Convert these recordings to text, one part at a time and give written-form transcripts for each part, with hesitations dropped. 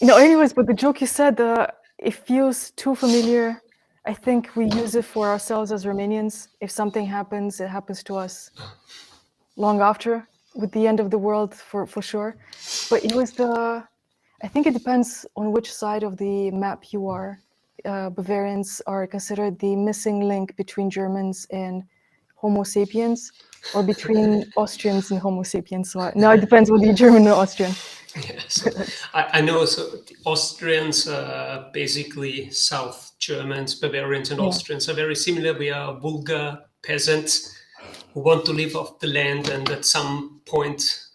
Anyways, but the joke you said, it feels too familiar. I think we use it for ourselves as Romanians. If something happens, it happens to us long after, with the end of the world for sure. But it was I think it depends on which side of the map you are. Bavarians are considered the missing link between Germans and Homo sapiens, or between Austrians and Homo sapiens. So now it depends whether you're German or Austrian. Yeah, so I know. So the Austrians, basically South Germans, Bavarians, and Austrians are very similar. We are vulgar peasants who want to live off the land, and at some point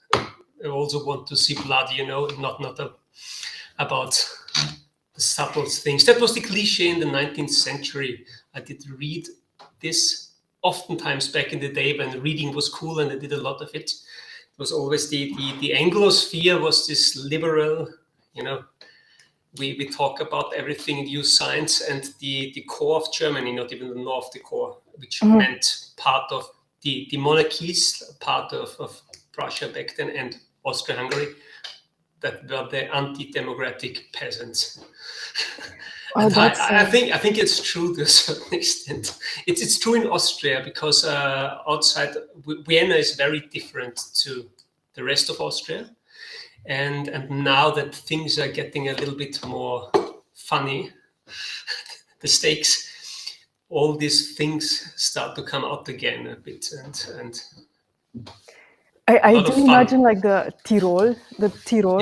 also want to see blood. Not about the subtle things. That was the cliche in the 19th century. I did read this oftentimes back in the day when reading was cool, and I did a lot of it. It was always the Anglosphere was this liberal, we talk about everything in use science, and the core of Germany, not even the north, the core, which meant part of the monarchies, part of Prussia back then, and Austria-Hungary, that were the anti-democratic peasants. And I think it's true to a certain extent. It's true in Austria because outside Vienna is very different to the rest of Austria, and now that things are getting a little bit more funny, the stakes, all these things start to come out again a bit, and I do imagine like the Tyrol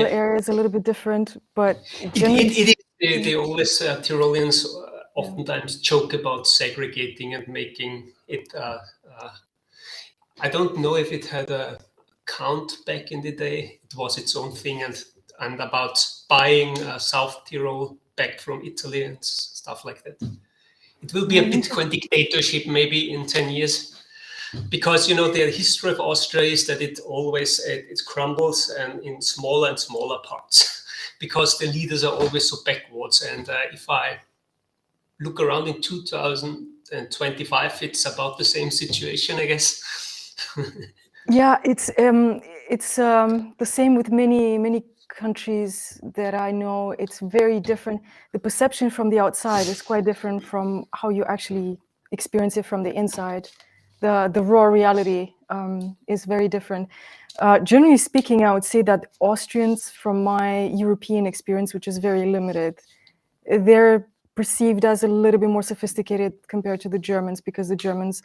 area is a little bit different, but it is. They always Tyroleans oftentimes joke about segregating and making it. I don't know if it had a count back in the day. It was its own thing, and about buying South Tyrol back from Italy and stuff like that. It will be a Bitcoin dictatorship maybe in 10 years. Because the history of Austria is that it always it crumbles and in smaller and smaller parts, because the leaders are always so backwards. And if I look around in 2025, it's about the same situation, I guess. Yeah, it's the same with many countries that I know. It's very different. The perception from the outside is quite different from how you actually experience it from the inside. The raw reality is very different. Generally speaking, I would say that Austrians, from my European experience, which is very limited, they're perceived as a little bit more sophisticated compared to the Germans, because the Germans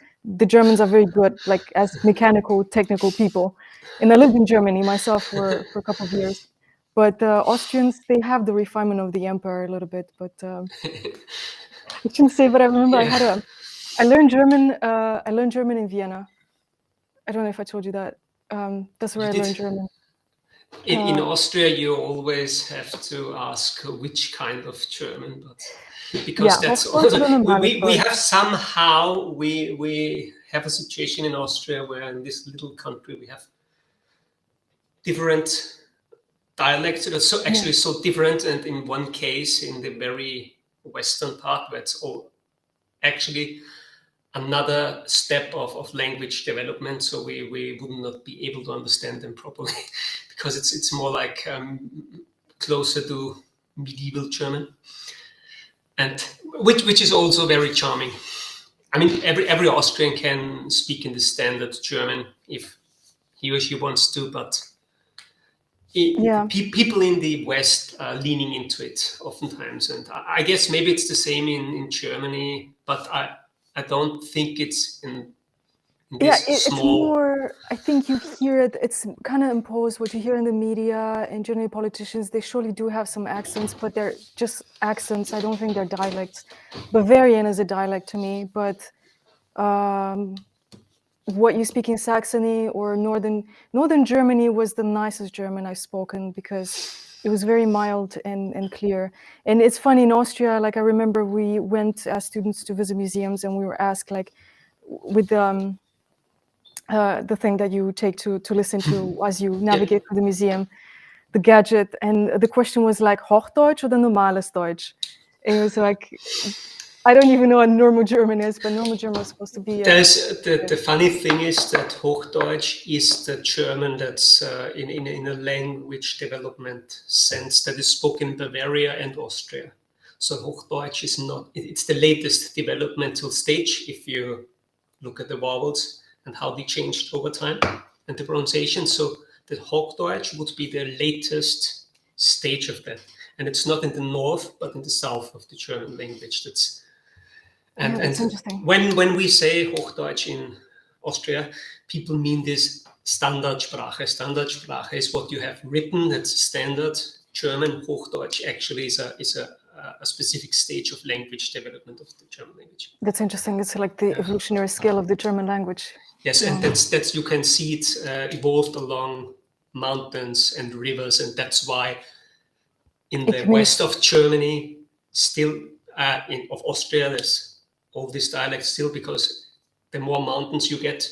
are very good, like as mechanical, technical people. And I lived in Germany myself for a couple of years. But Austrians, they have the refinement of the emperor a little bit. But I shouldn't say, but I remember I learned German in Vienna. I don't know if I told you that. That's where I learned German. In Austria, you always have to ask which kind of German, but because that's also, we have somehow we have a situation in Austria where in this little country we have different dialects that are so different, and in one case, in the very western part, where it's all actually another step of language development, so we would not be able to understand them properly because it's more like closer to medieval German, and which is also very charming. I mean, every Austrian can speak in the standard German if he or she wants to, but people in the West are leaning into it oftentimes, and I guess maybe it's the same in Germany, but I don't think it's in this it's small. more, I think you hear it, it's kind of imposed. What you hear in the media and generally politicians, they surely do have some accents, but they're just accents. I don't think they're dialects. Bavarian is a dialect to me, but what you speak in Saxony or northern Germany was the nicest German I've spoken, because it was very mild and clear. And it's funny, in Austria, like I remember we went as students to visit museums, and we were asked, like, with the thing that you take to listen to as you navigate through the museum, the gadget, and the question was like, Hochdeutsch oder normales Deutsch? And it was like, I don't even know what normal German is, but normal German is supposed to be. The funny thing is that Hochdeutsch is the German that's in a language development sense that is spoken in Bavaria and Austria. So Hochdeutsch is not, it's the latest developmental stage if you look at the vowels and how they changed over time and the pronunciation. So the Hochdeutsch would be the latest stage of that. And it's not in the north, but in the south of the German language. That's interesting. When we say Hochdeutsch in Austria, people mean this Standardsprache. Standardsprache is what you have written. That's standard German. Hochdeutsch actually is a specific stage of language development of the German language. That's interesting. It's like the evolutionary scale of the German language. Yes, and that's you can see it evolved along mountains and rivers, and that's why in the west of Germany, still of Austria, there's all these dialects still, because the more mountains you get.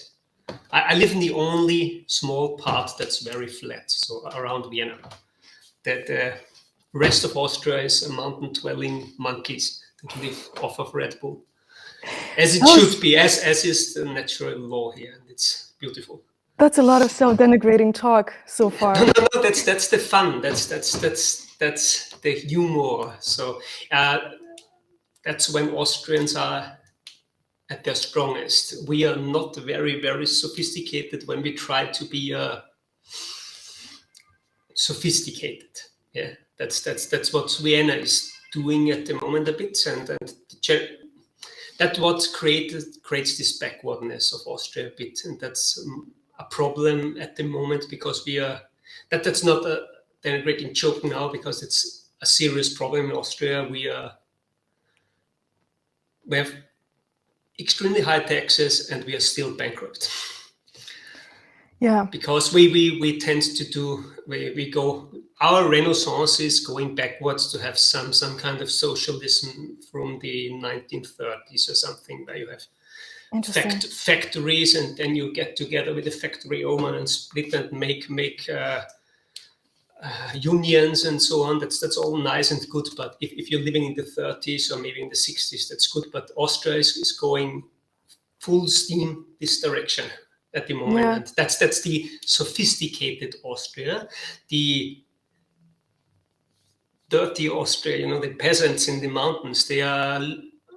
I live in the only small part that's very flat, so around Vienna. The rest of Austria is mountain-dwelling monkeys that live off of Red Bull. As it should be, as is the natural law here, and it's beautiful. That's a lot of self-denigrating talk so far. No, that's the fun. That's the humor. So that's when Austrians are at their strongest. We are not very, very sophisticated when we try to be sophisticated. Yeah, that's what Vienna is doing at the moment a bit, and that's what creates this backwardness of Austria a bit, and that's a problem at the moment, because we are that's not a denigrating joke now, because it's a serious problem in Austria. We have extremely high taxes and we are still bankrupt. Yeah, because we tend to we go, our renaissance is going backwards to have some kind of socialism from the 1930s or something, where you have factories, and then you get together with the factory owner and split and make unions and so on. That's all nice and good, but if you're living in the 30s or maybe in the 60s, that's good. But Austria is going full steam this direction at the moment, and that's the sophisticated Austria. The dirty Austria, the peasants in the mountains, they are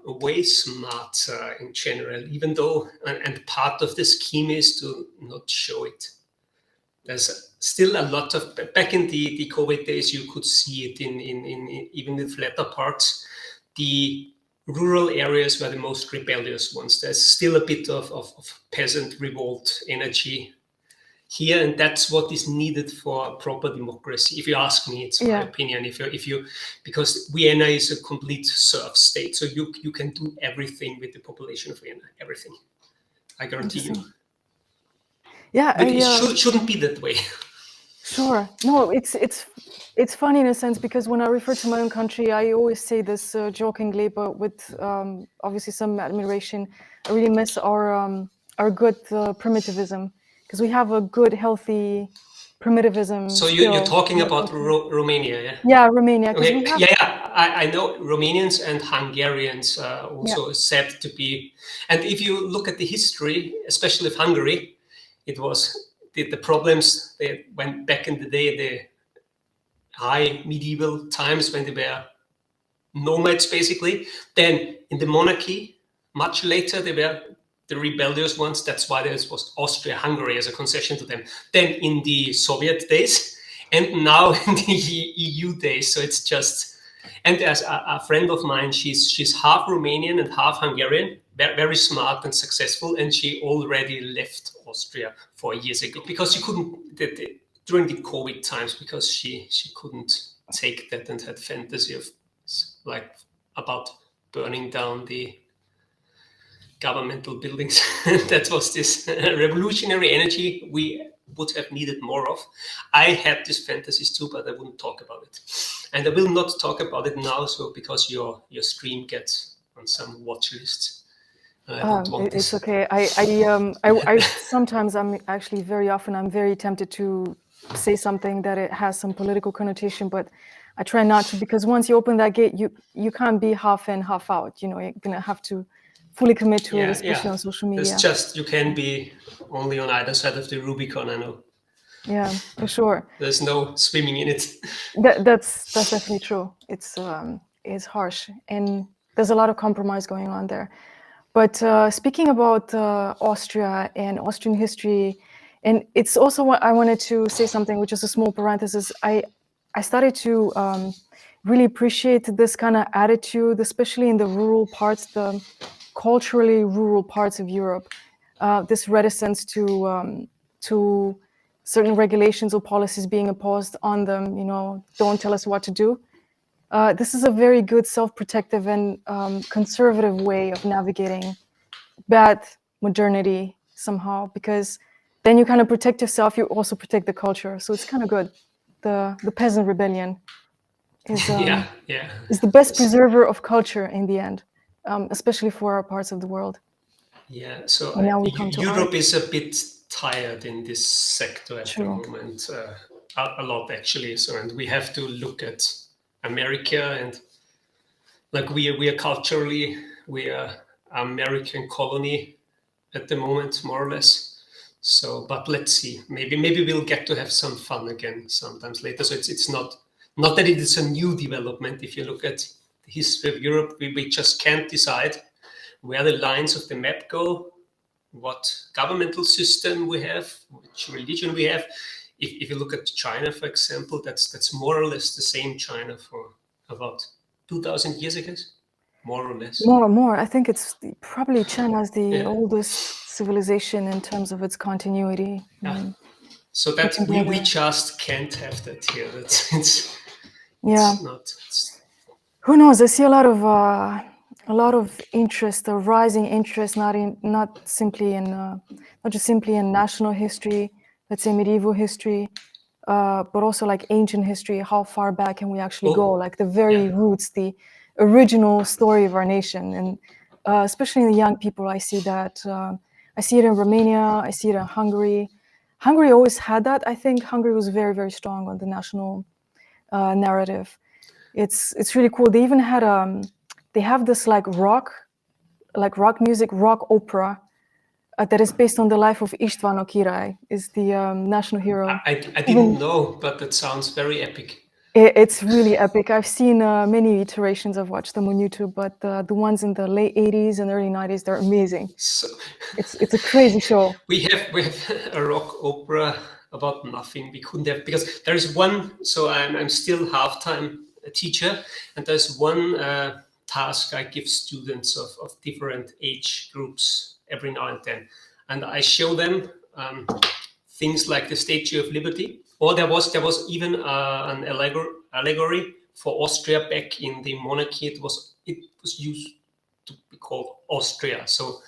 way smarter in general, even though, and part of the scheme is to not show it. There's still a lot of, back in the COVID days, you could see it in even the flatter parts. The rural areas were the most rebellious ones. There's still a bit of peasant revolt energy here, and that's what is needed for proper democracy. If you ask me, it's my opinion. If you, because Vienna is a complete serf state, so you can do everything with the population of Vienna, everything. I guarantee you. Yeah, but it shouldn't be that way. Sure. No, it's funny in a sense, because when I refer to my own country, I always say this jokingly, but with obviously some admiration. I really miss our good primitivism, because we have a good, healthy primitivism. So you're talking about Romania, yeah? Yeah, Romania. Okay. I know Romanians and Hungarians are also said to be. And if you look at the history, especially of Hungary, it was the problems they went back in the day, the high medieval times when they were nomads, basically. Then in the monarchy, much later, they were the rebellious ones. That's why there was Austria-Hungary as a concession to them. Then in the Soviet days, and now in the EU days. So it's just, and there's a friend of mine, she's half Romanian and half Hungarian, very smart and successful, and she already left Austria 4 years ago because she couldn't, during the COVID times, because she couldn't take that and had fantasy of like about burning down the governmental buildings. That was this revolutionary energy we would have needed more of. I had these fantasies too, but I wouldn't talk about it. And I will not talk about it now, so because your stream gets on some watch lists. It's okay. I sometimes, I'm actually very often, I'm very tempted to say something that it has some political connotation, but I try not to, because once you open that gate, you can't be half in, half out. You know, you're gonna have to fully commit to it, especially on social media. It's just, you can be only on either side of the Rubicon, I know. Yeah, for sure. There's no swimming in it. That's definitely true. It's harsh, and there's a lot of compromise going on there. But speaking about Austria and Austrian history, and it's also what I wanted to say something, which is a small parenthesis. I started to really appreciate this kind of attitude, especially in the rural parts, the culturally rural parts of Europe. This reticence to certain regulations or policies being imposed on them. You know, don't tell us what to do. This is a very good self-protective and conservative way of navigating bad modernity somehow, because then you kind of protect yourself, you also protect the culture. So it's kind of good. The peasant rebellion is is the best preserver of culture in the end, especially for our parts of the world. Yeah, so now we come to Europe is a bit tired in this sector at the moment, a lot actually. So, and we have to look at America, and like we are culturally, we are American colony at the moment, more or less. So, but let's see, maybe we'll get to have some fun again sometimes later. So it's not that it is a new development. If you look at the history of Europe, we just can't decide where the lines of the map go, what governmental system we have, which religion we have. If you look at China, for example, that's more or less the same China for about 2,000 years, I guess, more or less. More. I think it's probably China's the oldest civilization in terms of its continuity. So that we just can't have that here. It's not. Who knows? I see a lot of interest, a rising interest, not just simply in national history, let's say medieval history, but also like ancient history. How far back can we actually go? Like the very roots, the original story of our nation, and especially in the young people, I see that. I see it in Romania. I see it in Hungary. Hungary always had that. I think Hungary was very, very strong on the national narrative. It's really cool. They even had they have this like rock music, rock opera that is based on the life of István Király, is the national hero. I didn't know, but that sounds very epic. It's really epic. I've seen many iterations. I've watched them on YouTube, but the ones in the late 80s and early 90s, they're amazing. So, it's a crazy show. We have a rock opera about nothing. We couldn't have, because there is one. So I'm still half-time a teacher, and there's one task I give students of different age groups every now and then, and I show them things like the Statue of Liberty, or there was even an allegory for Austria back in the monarchy. It was used to be called Austria. So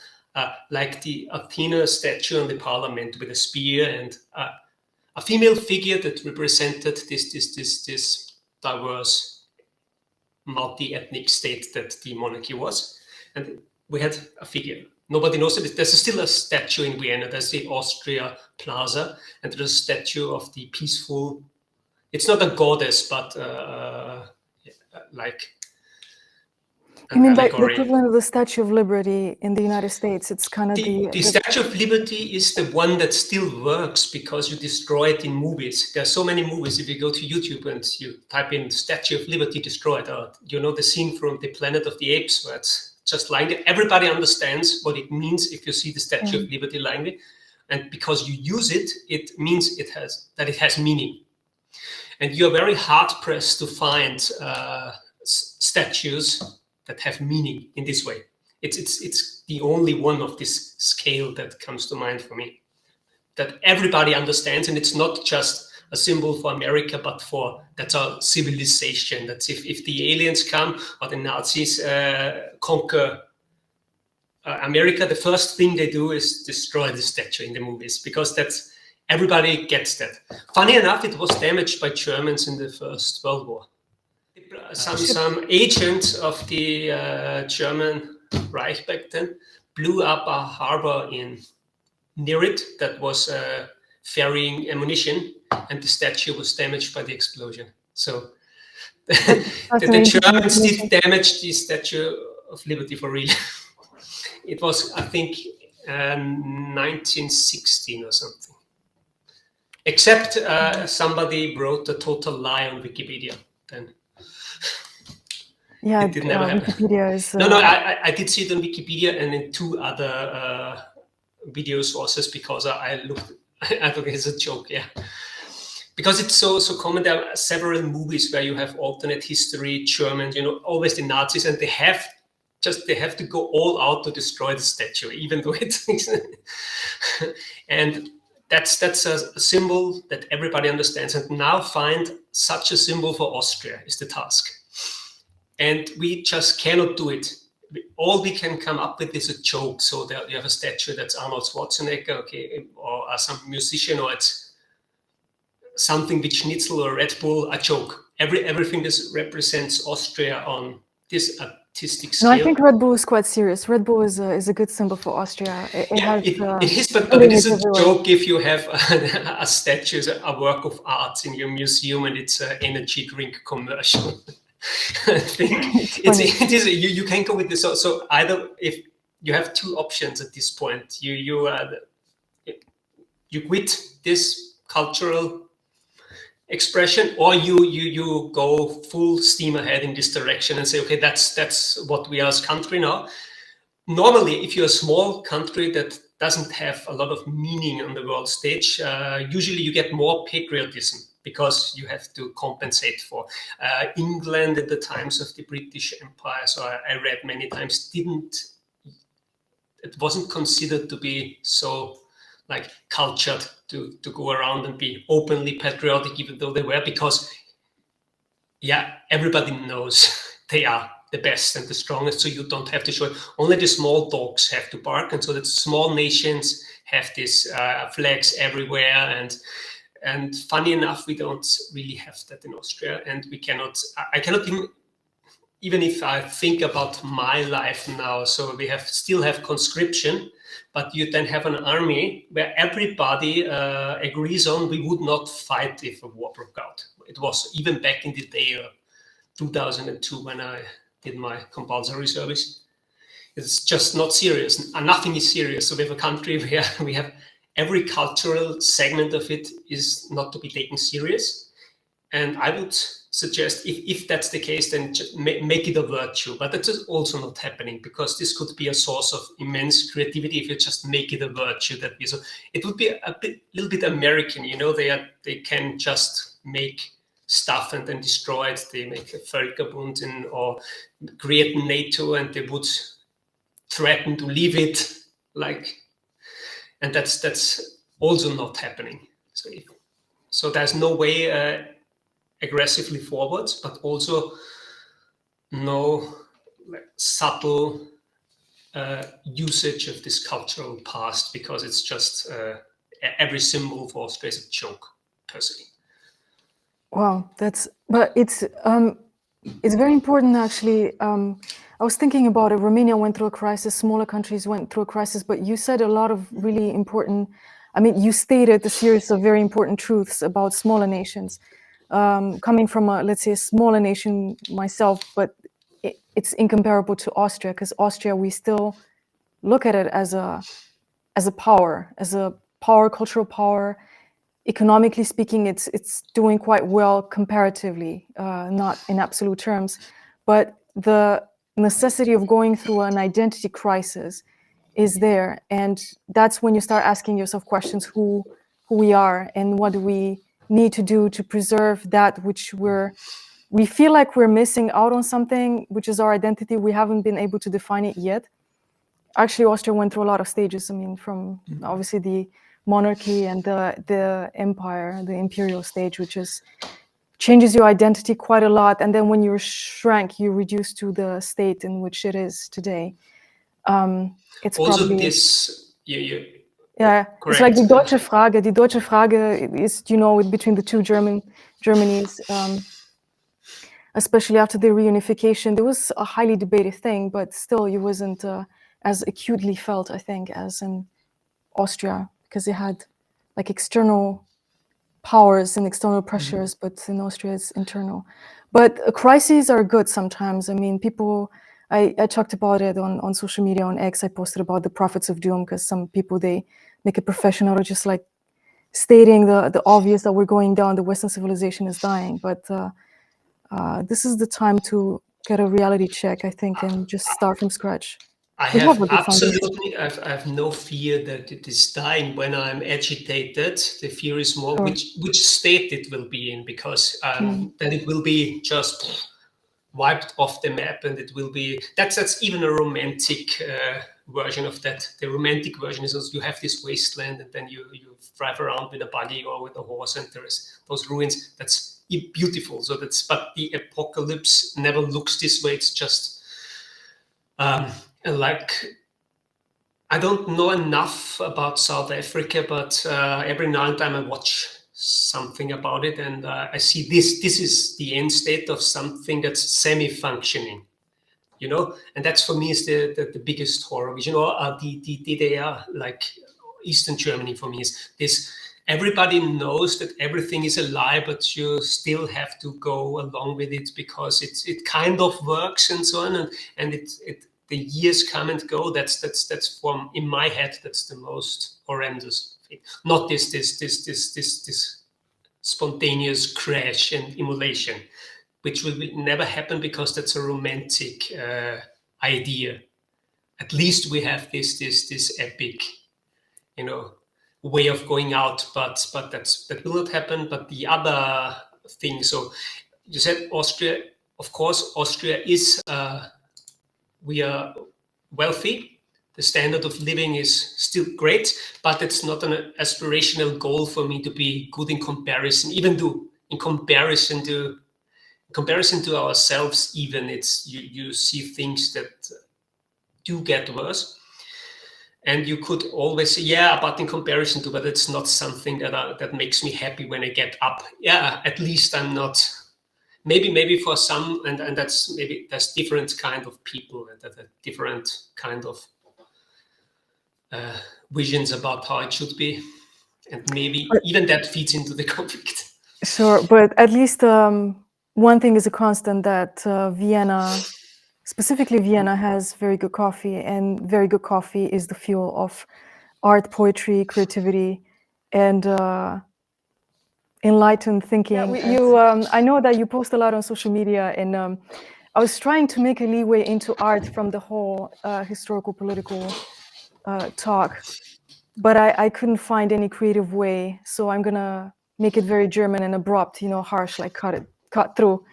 like the Athena statue in the parliament with a spear and a female figure that represented this diverse multi-ethnic state that the monarchy was. And we had a figure. Nobody knows it. There's still a statue in Vienna. There's the Austria Plaza, and there's a statue of the peaceful. It's not a goddess, but like. You mean like the equivalent of the Statue of Liberty in the United States? It's kind of the Statue of Liberty is the one that still works because you destroy it in movies. There are so many movies. If you go to YouTube and you type in Statue of Liberty destroyed, or you know the scene from the Planet of the Apes where it's just lying there. Everybody understands what it means if you see the Statue of Liberty lying there, and because you use it, it means it has meaning. And you are very hard pressed to find statues that have meaning in this way. It's the only one of this scale that comes to mind for me, that everybody understands, and it's not just a symbol for America, but that's our civilization. That's if the aliens come or the Nazis conquer America, the first thing they do is destroy the statue in the movies, because everybody gets that. Funny enough, it was damaged by Germans in the First World War. Some agent of the German Reich back then blew up a harbor near it that was ferrying ammunition, and the statue was damaged by the explosion. So the Fascinating Germans information. did damage the Statue of Liberty for real. It was, I think, 1916 or something. Except somebody wrote a total lie on Wikipedia. Then Yeah, it did never happen. Wikipedia is. No, I did see it on Wikipedia and in two other video sources because I looked. I thought it's a joke, yeah. Because it's so common. There are several movies where you have alternate history, German, always the Nazis, and they have to go all out to destroy the statue, even though it's and that's a symbol that everybody understands. And now find such a symbol for Austria is the task, and we just cannot do it. All we can come up with is a joke. So there you have a statue that's Arnold Schwarzenegger, okay, or some musician, or it's something with Schnitzel or Red Bull, a joke. Everything that represents Austria on this artistic scale. No, I think Red Bull is quite serious. Red Bull is a good symbol for Austria. It is, but it is a joke if you have a statue, a work of art in your museum, and it's an energy drink commercial. I think it is. You can go with this. So either, if you have two options at this point, you quit this cultural expression, or you go full steam ahead in this direction and say, okay, that's what we are as country now. Normally, if you're a small country that doesn't have a lot of meaning on the world stage, usually you get more patriotism because you have to compensate for. England at the times of the British Empire, so I read many times, it wasn't considered to be so like cultured to go around and be openly patriotic, even though they were, because everybody knows they are the best and the strongest, so you don't have to show it. Only the small dogs have to bark, and so that small nations have these flags everywhere, and funny enough, we don't really have that in Austria, and I cannot even if I think about my life now, so we still have conscription, but you then have an army where everybody agrees on we would not fight if a war broke out. It was even back in the day, 2002, when I did my compulsory service. It's just not serious. Nothing is serious. So we have a country where we have every cultural segment of it is not to be taken serious. And I would suggest, if that's the case, then just make it a virtue. But that's also not happening, because this could be a source of immense creativity if you just make it a virtue. It would be little bit American, they can just make stuff and then destroy it. They make a Völkerbund or create NATO, and they would threaten to leave it, and that's also not happening. So there's no way aggressively forwards, but also no subtle usage of this cultural past, because it's just every symbol for Austria is a joke, personally. Wow, but it's very important, actually. I was thinking about it. Romania went through a crisis, smaller countries went through a crisis, but you said a lot of really important, you stated a series of very important truths about smaller nations. Coming from let's say a smaller nation myself, but it's incomparable to Austria, because Austria, we still look at it as a power, cultural power. Economically speaking, it's doing quite well comparatively, not in absolute terms, but the necessity of going through an identity crisis is there, and that's when you start asking yourself questions: who we are, and what do we need to do to preserve that which we feel like we're missing out on something, which is our identity. We haven't been able to define it yet. Actually, Austria went through a lot of stages. From obviously the monarchy and the empire, the imperial stage, which changes your identity quite a lot. And then when you shrank, you reduce to the state in which it is today. It's also probably this. Yeah, correct. It's like the Deutsche Frage. The Deutsche Frage is, between the two Germanys, especially after the reunification, there was a highly debated thing, but still it wasn't as acutely felt, I think, as in Austria, because it had external powers and external pressures, but in Austria it's internal. But crises are good sometimes. I mean, people, I talked about it on social media, on X. I posted about the prophets of doom, because some people, they make a profession out of just like stating the obvious, that we're going down, the Western civilization is dying. But this is the time to get a reality check, I think, and just start from scratch. I We have have a good foundation. absolutely, I have no fear that it is dying. When I'm agitated, the fear is more Sure. which state it will be in, because then it will be just wiped off the map, and it will be that's even a romantic version of that. The romantic version is also you have this wasteland, and then you drive around with a buggy or with a horse, and there's those ruins. That's beautiful. So but the apocalypse never looks this way. It's just like, I don't know enough about South Africa, but every now and then I watch something about it, and I see this is the end state of something that's semi-functioning, and that's for me is the biggest horror. The DDR, like Eastern Germany, for me is this. Everybody knows that everything is a lie, but you still have to go along with it because it kind of works and so on, and the years come and go. That's from, in my head, that's the most horrendous thing. Not this spontaneous crash and immolation, which will never happen, because that's a romantic idea. At least we have this epic, way of going out, but that will not happen. But the other thing, so you said Austria. Of course, Austria is. We are wealthy. The standard of living is still great, but it's not an aspirational goal for me to be good in comparison. Even though in comparison to ourselves, even it's you see things that do get worse. And you could always say, yeah, but in comparison to, but it's not something that makes me happy when I get up. Yeah, at least I'm not. Maybe for some, and that's maybe there's different kind of people that have different kind of visions about how it should be, and maybe even that feeds into the conflict. Sure, but at least one thing is a constant, that Vienna, specifically Vienna, has very good coffee, and very good coffee is the fuel of art, poetry, creativity, and enlightened thinking. Yeah, I know that you post a lot on social media, and I was trying to make a leeway into art from the whole historical political talk, but I couldn't find any creative way. So I'm gonna make it very German and abrupt, harsh, like cut through.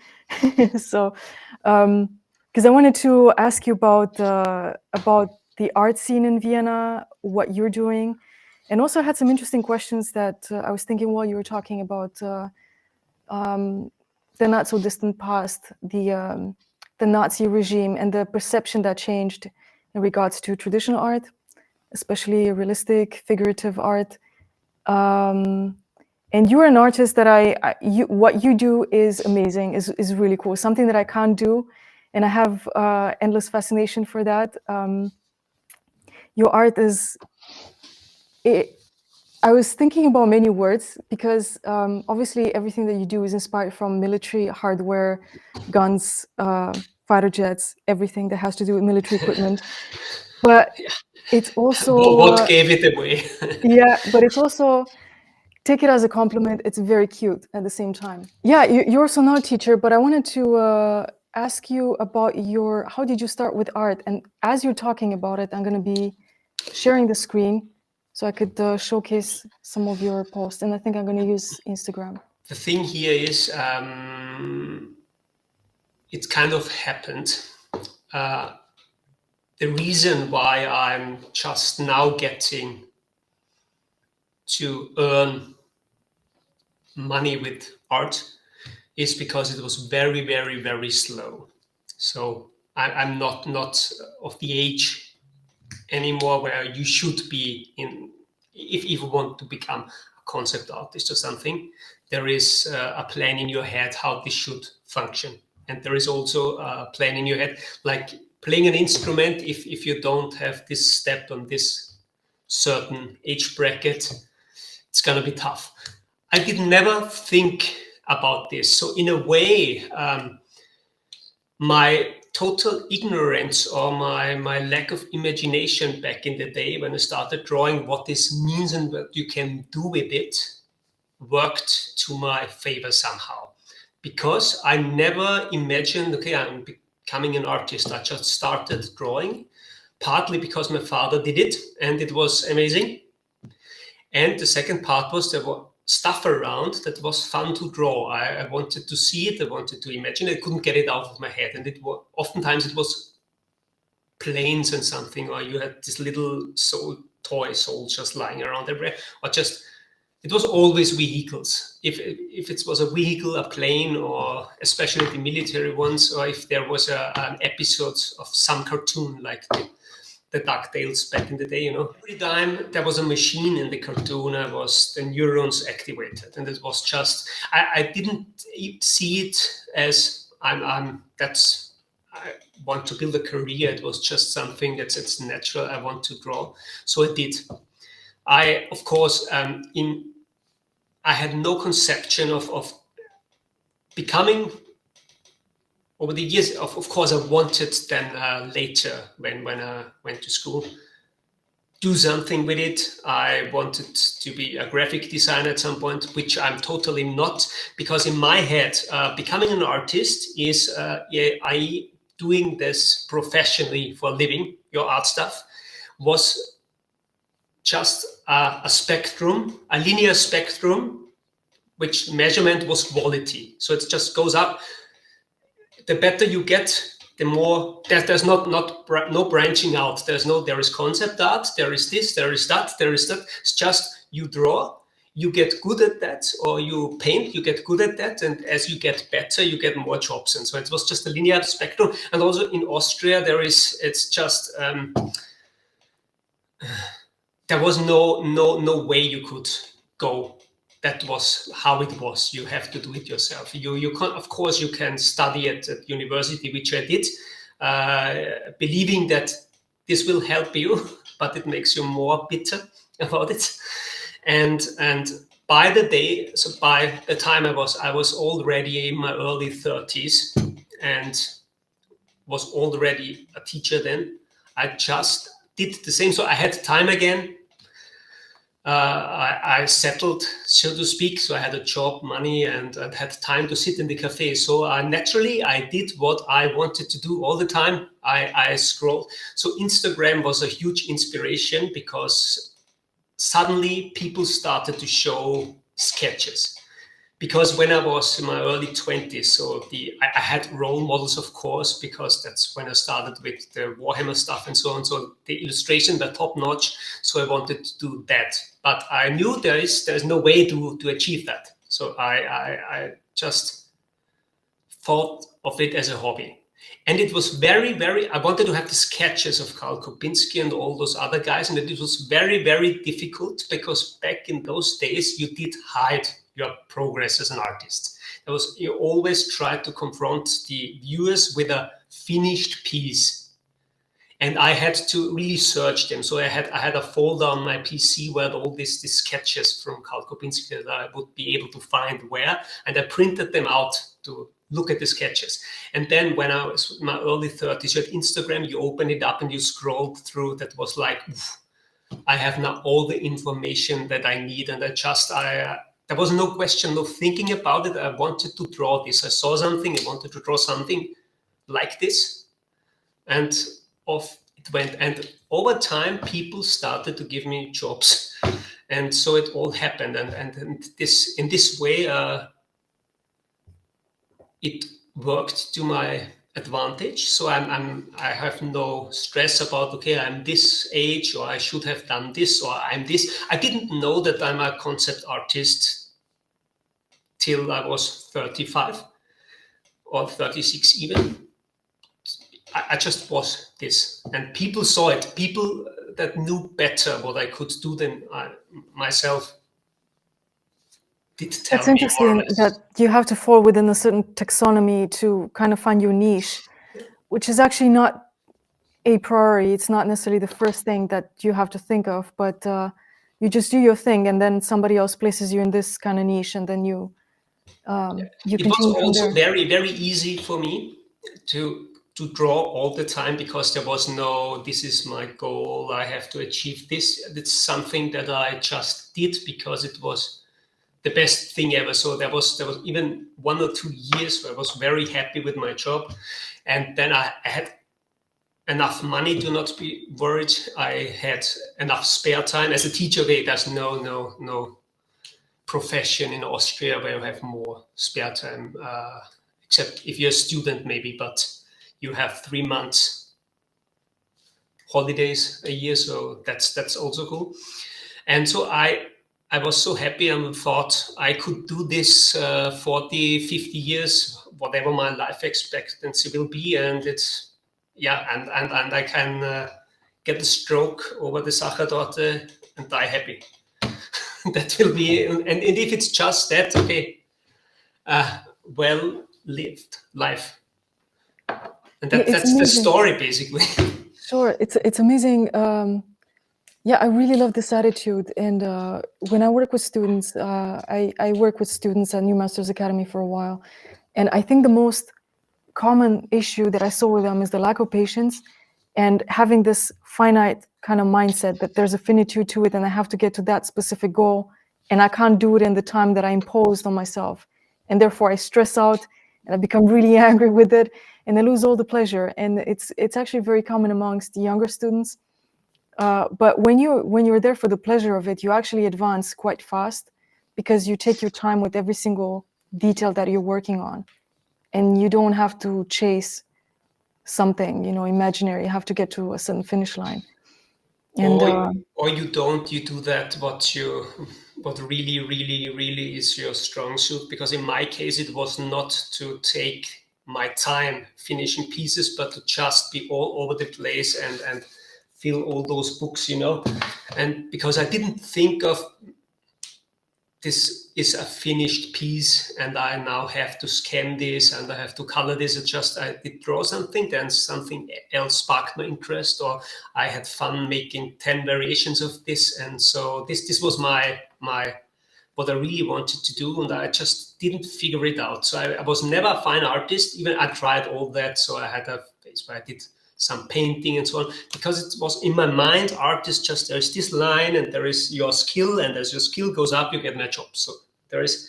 So, because I wanted to ask you about the art scene in Vienna, what you're doing, and also had some interesting questions that I was thinking while you were talking about the not so distant past, the Nazi regime, and the perception that changed in regards to traditional art, especially realistic, figurative art. And you're an artist that what you do is amazing, is really cool, something that I can't do, and I have endless fascination for that. Your art is, I was thinking about many words, because obviously everything that you do is inspired from military hardware, guns, fighter jets, everything that has to do with military equipment. But it's also what gave it away? Yeah, but it's also, take it as a compliment, it's very cute at the same time. Yeah, you're also not a teacher, but I wanted to ask you about how did you start with art? And as you're talking about it, I'm going to be sharing the screen so I could showcase some of your posts, and I think I'm going to use Instagram. The thing here is, it kind of happened. The reason why I'm just now getting to earn money with art is because it was very, very, very slow. So I'm not of the age anymore where you should be in, if you want to become a concept artist or something. There is a plan in your head how this should function, and there is also a plan in your head, like playing an instrument. If you don't have this step on this certain age bracket, it's gonna be tough. I did never think about this. So in a way, my total ignorance or my lack of imagination back in the day when I started drawing what this means and what you can do with it worked to my favor somehow. Because I never imagined, okay, I'm becoming an artist. I just started drawing, partly because my father did it and it was amazing. And the second part was there was stuff around that was fun to draw. I wanted to see it. I wanted to imagine it. I couldn't get it out of my head. And it was oftentimes it was planes and something, or you had this little toy soldiers lying around everywhere, or just it was always vehicles. If it was a vehicle, a plane, or especially the military ones, or if there was an episode of some cartoon like the DuckTales back in the day, Every time there was a machine in the cartoon, the neurons activated, and it was just I didn't see it as I want to build a career. It was just something it's natural. I want to draw, so I did. I of course I had no conception of becoming. Over the years, of course, I wanted then later when I went to school, do something with it. I wanted to be a graphic designer at some point, which I'm totally not, because in my head, becoming an artist is I doing this professionally for a living, your art stuff, was just a spectrum, a linear spectrum, which measurement was quality. So it just goes up. The better you get, the more there's no branching out. There is concept art, there is this, there is that. It's just you draw, you get good at that, or you paint, you get good at that, and as you get better, you get more jobs. And so it was just a linear spectrum. And also in Austria, it's just there was no way you could go. That was how it was. You have to do it yourself. You can, of course, you can study at university, which I did, believing that this will help you, but it makes you more bitter about it. And by the time I was already in my early 30s and was already a teacher then. I just did the same. So I had time again. I settled, so to speak. So I had a job, money, and I had time to sit in the cafe. So naturally, I did what I wanted to do all the time. I scrolled. So Instagram was a huge inspiration because suddenly people started to show sketches. Because when I was in my early 20s, so I had role models, of course, because that's when I started with the Warhammer stuff and so on. So the illustration were top notch. So I wanted to do that. But I knew there's no way to achieve that. So I just thought of it as a hobby. And it was very, very, I wanted to have the sketches of Karl Kopinski and all those other guys. And it was very, very difficult because back in those days, you did hide your progress as an artist. You always tried to confront the viewers with a finished piece. And I had to really search them. So I had a folder on my PC where all these sketches from Karl Kopinski that I would be able to find where. And I printed them out to look at the sketches. And then when I was in my early 30s, you had Instagram, you open it up and you scrolled through. That was like, I have now all the information that I need. And there was no question, no thinking about it. I wanted to draw this. I saw something, I wanted to draw something like this. And off it went. And over time, people started to give me jobs. And so it all happened. And in this way, it worked to my advantage. So I have no stress about, okay, I'm this age, or I should have done this, or I'm this. I didn't know that I'm a concept artist till I was 35 or 36 even. I just was this, and people saw it. People that knew better what I could do than myself did tell me. That's interesting that you have to fall within a certain taxonomy to kind of find your niche, which is actually not a priori. It's not necessarily the first thing that you have to think of, but you just do your thing, and then somebody else places you in this kind of niche, and then you It was continue from also there. very, very easy for me to draw all the time, because there was no, this is my goal, I have to achieve this. It's something that I just did because it was the best thing ever. So there was even 1 or 2 years where I was very happy with my job, and then I had enough money to not be worried. I had enough spare time. As a teacher, there's no profession in Austria where you have more spare time, except if you're a student maybe, but you have 3 months holidays a year, so that's also cool. And so I was so happy and thought I could do this 40, 50 years, whatever my life expectancy will be, and it's and I can get a stroke over the Sachertorte and die happy. That will be, and if it's just that, okay, well lived life, and that's the story basically. Sure, it's amazing. Yeah, I really love this attitude. And when I work with students, I work with students at New Masters Academy for a while, and I think the most common issue that I saw with them is the lack of patience and having this finite kind of mindset that there's a finitude to it, and I have to get to that specific goal, and I can't do it in the time that I imposed on myself, and therefore I stress out and I become really angry with it, and I lose all the pleasure. And it's actually very common amongst the younger students. But when you're there for the pleasure of it, you actually advance quite fast, because you take your time with every single detail that you're working on, and you don't have to chase something, imaginary. You have to get to a certain finish line. And or you do that what really, really, really is your strong suit. Because in my case, it was not to take my time finishing pieces, but to just be all over the place and fill all those books, and because I didn't think of this is a finished piece and I now have to scan this and I have to color this. I did draw something, then something else sparked my interest, or I had fun making 10 variations of this. And so this was my what I really wanted to do, and I just didn't figure it out. So I was never a fine artist. Even I tried all that. So I had a phase where I did some painting and so on, because it was in my mind, art is just, there's this line and there is your skill, and as your skill goes up, you get a job. So there is,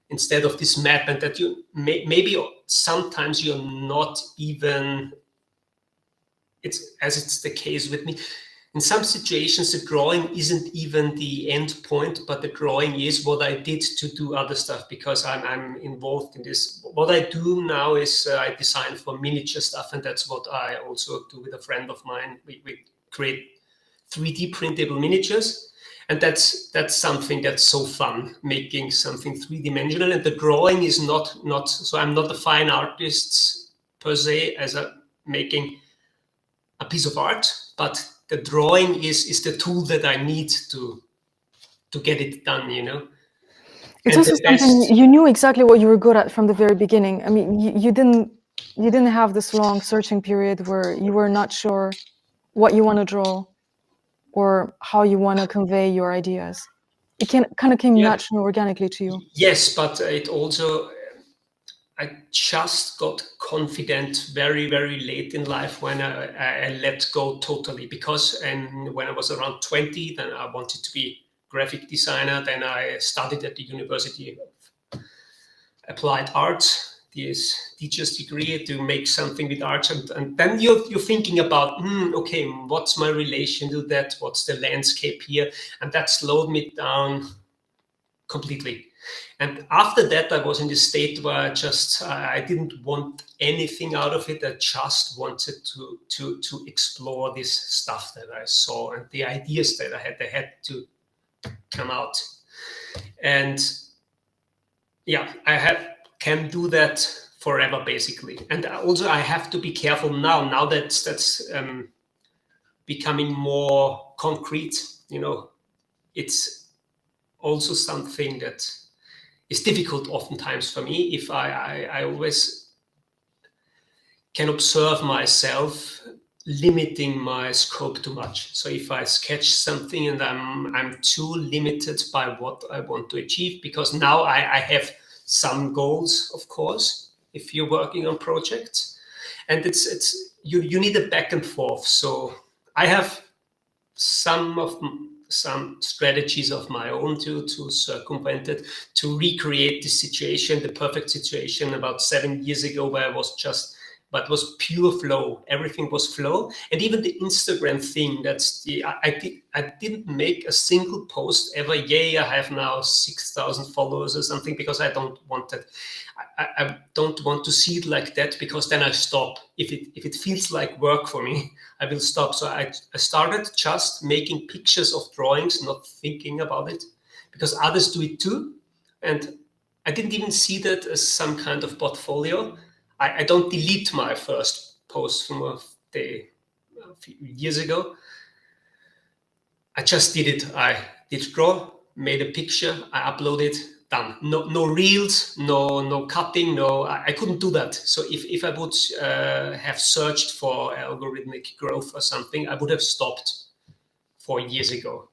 instead of this map, and that you maybe sometimes you're not even, it's the case with me. In some situations, the drawing isn't even the end point, but the drawing is what I did to do other stuff, because I'm involved in this. What I do now is I design for miniature stuff, and that's what I also do with a friend of mine. We create 3D printable miniatures, and that's something that's so fun, making something three-dimensional. And the drawing is not so I'm not a fine artist per se as making a piece of art, but the drawing is the tool that I need to get it done, it's and also something you knew exactly what you were good at from the very beginning. I mean, you didn't have this long searching period where you were not sure what you want to draw or how you want to convey your ideas. It kind of came naturally, organically to you. Yes, but it also, I just got confident very, very late in life when I let go totally. Because when I was around 20, then I wanted to be graphic designer. Then I studied at the University of Applied Arts, this teacher's degree, to make something with art. And then you're thinking about, okay, what's my relation to that? What's the landscape here? And that slowed me down completely. And after that, I was in this state where I didn't want anything out of it. I just wanted to explore this stuff that I saw, and the ideas that I had. They had to come out. And yeah, can do that forever, basically. And also, I have to be careful now that's becoming more concrete. It's also something that is difficult oftentimes for me. If I always can observe myself limiting my scope too much. So if I sketch something and I'm too limited by what I want to achieve, because now I have some goals, of course, if you're working on projects, and you need a back and forth. So I have some strategies of my own to circumvent it, to recreate the situation, the perfect situation about 7 years ago, where I was just, but was pure flow. Everything was flow, and even the Instagram thing. That's the I didn't make a single post ever. Yay! I have now 6,000 followers or something, because I don't want that. I don't want to see it like that, because then I stop. If it feels like work for me, I will stop. So I started just making pictures of drawings, not thinking about it, because others do it too. And I didn't even see that as some kind of portfolio. I don't delete my first post from a few years ago. I just did it. I did draw, made a picture, I uploaded, done. No reels, no cutting, no. I couldn't do that. So if I would have searched for algorithmic growth or something, I would have stopped 4 years ago.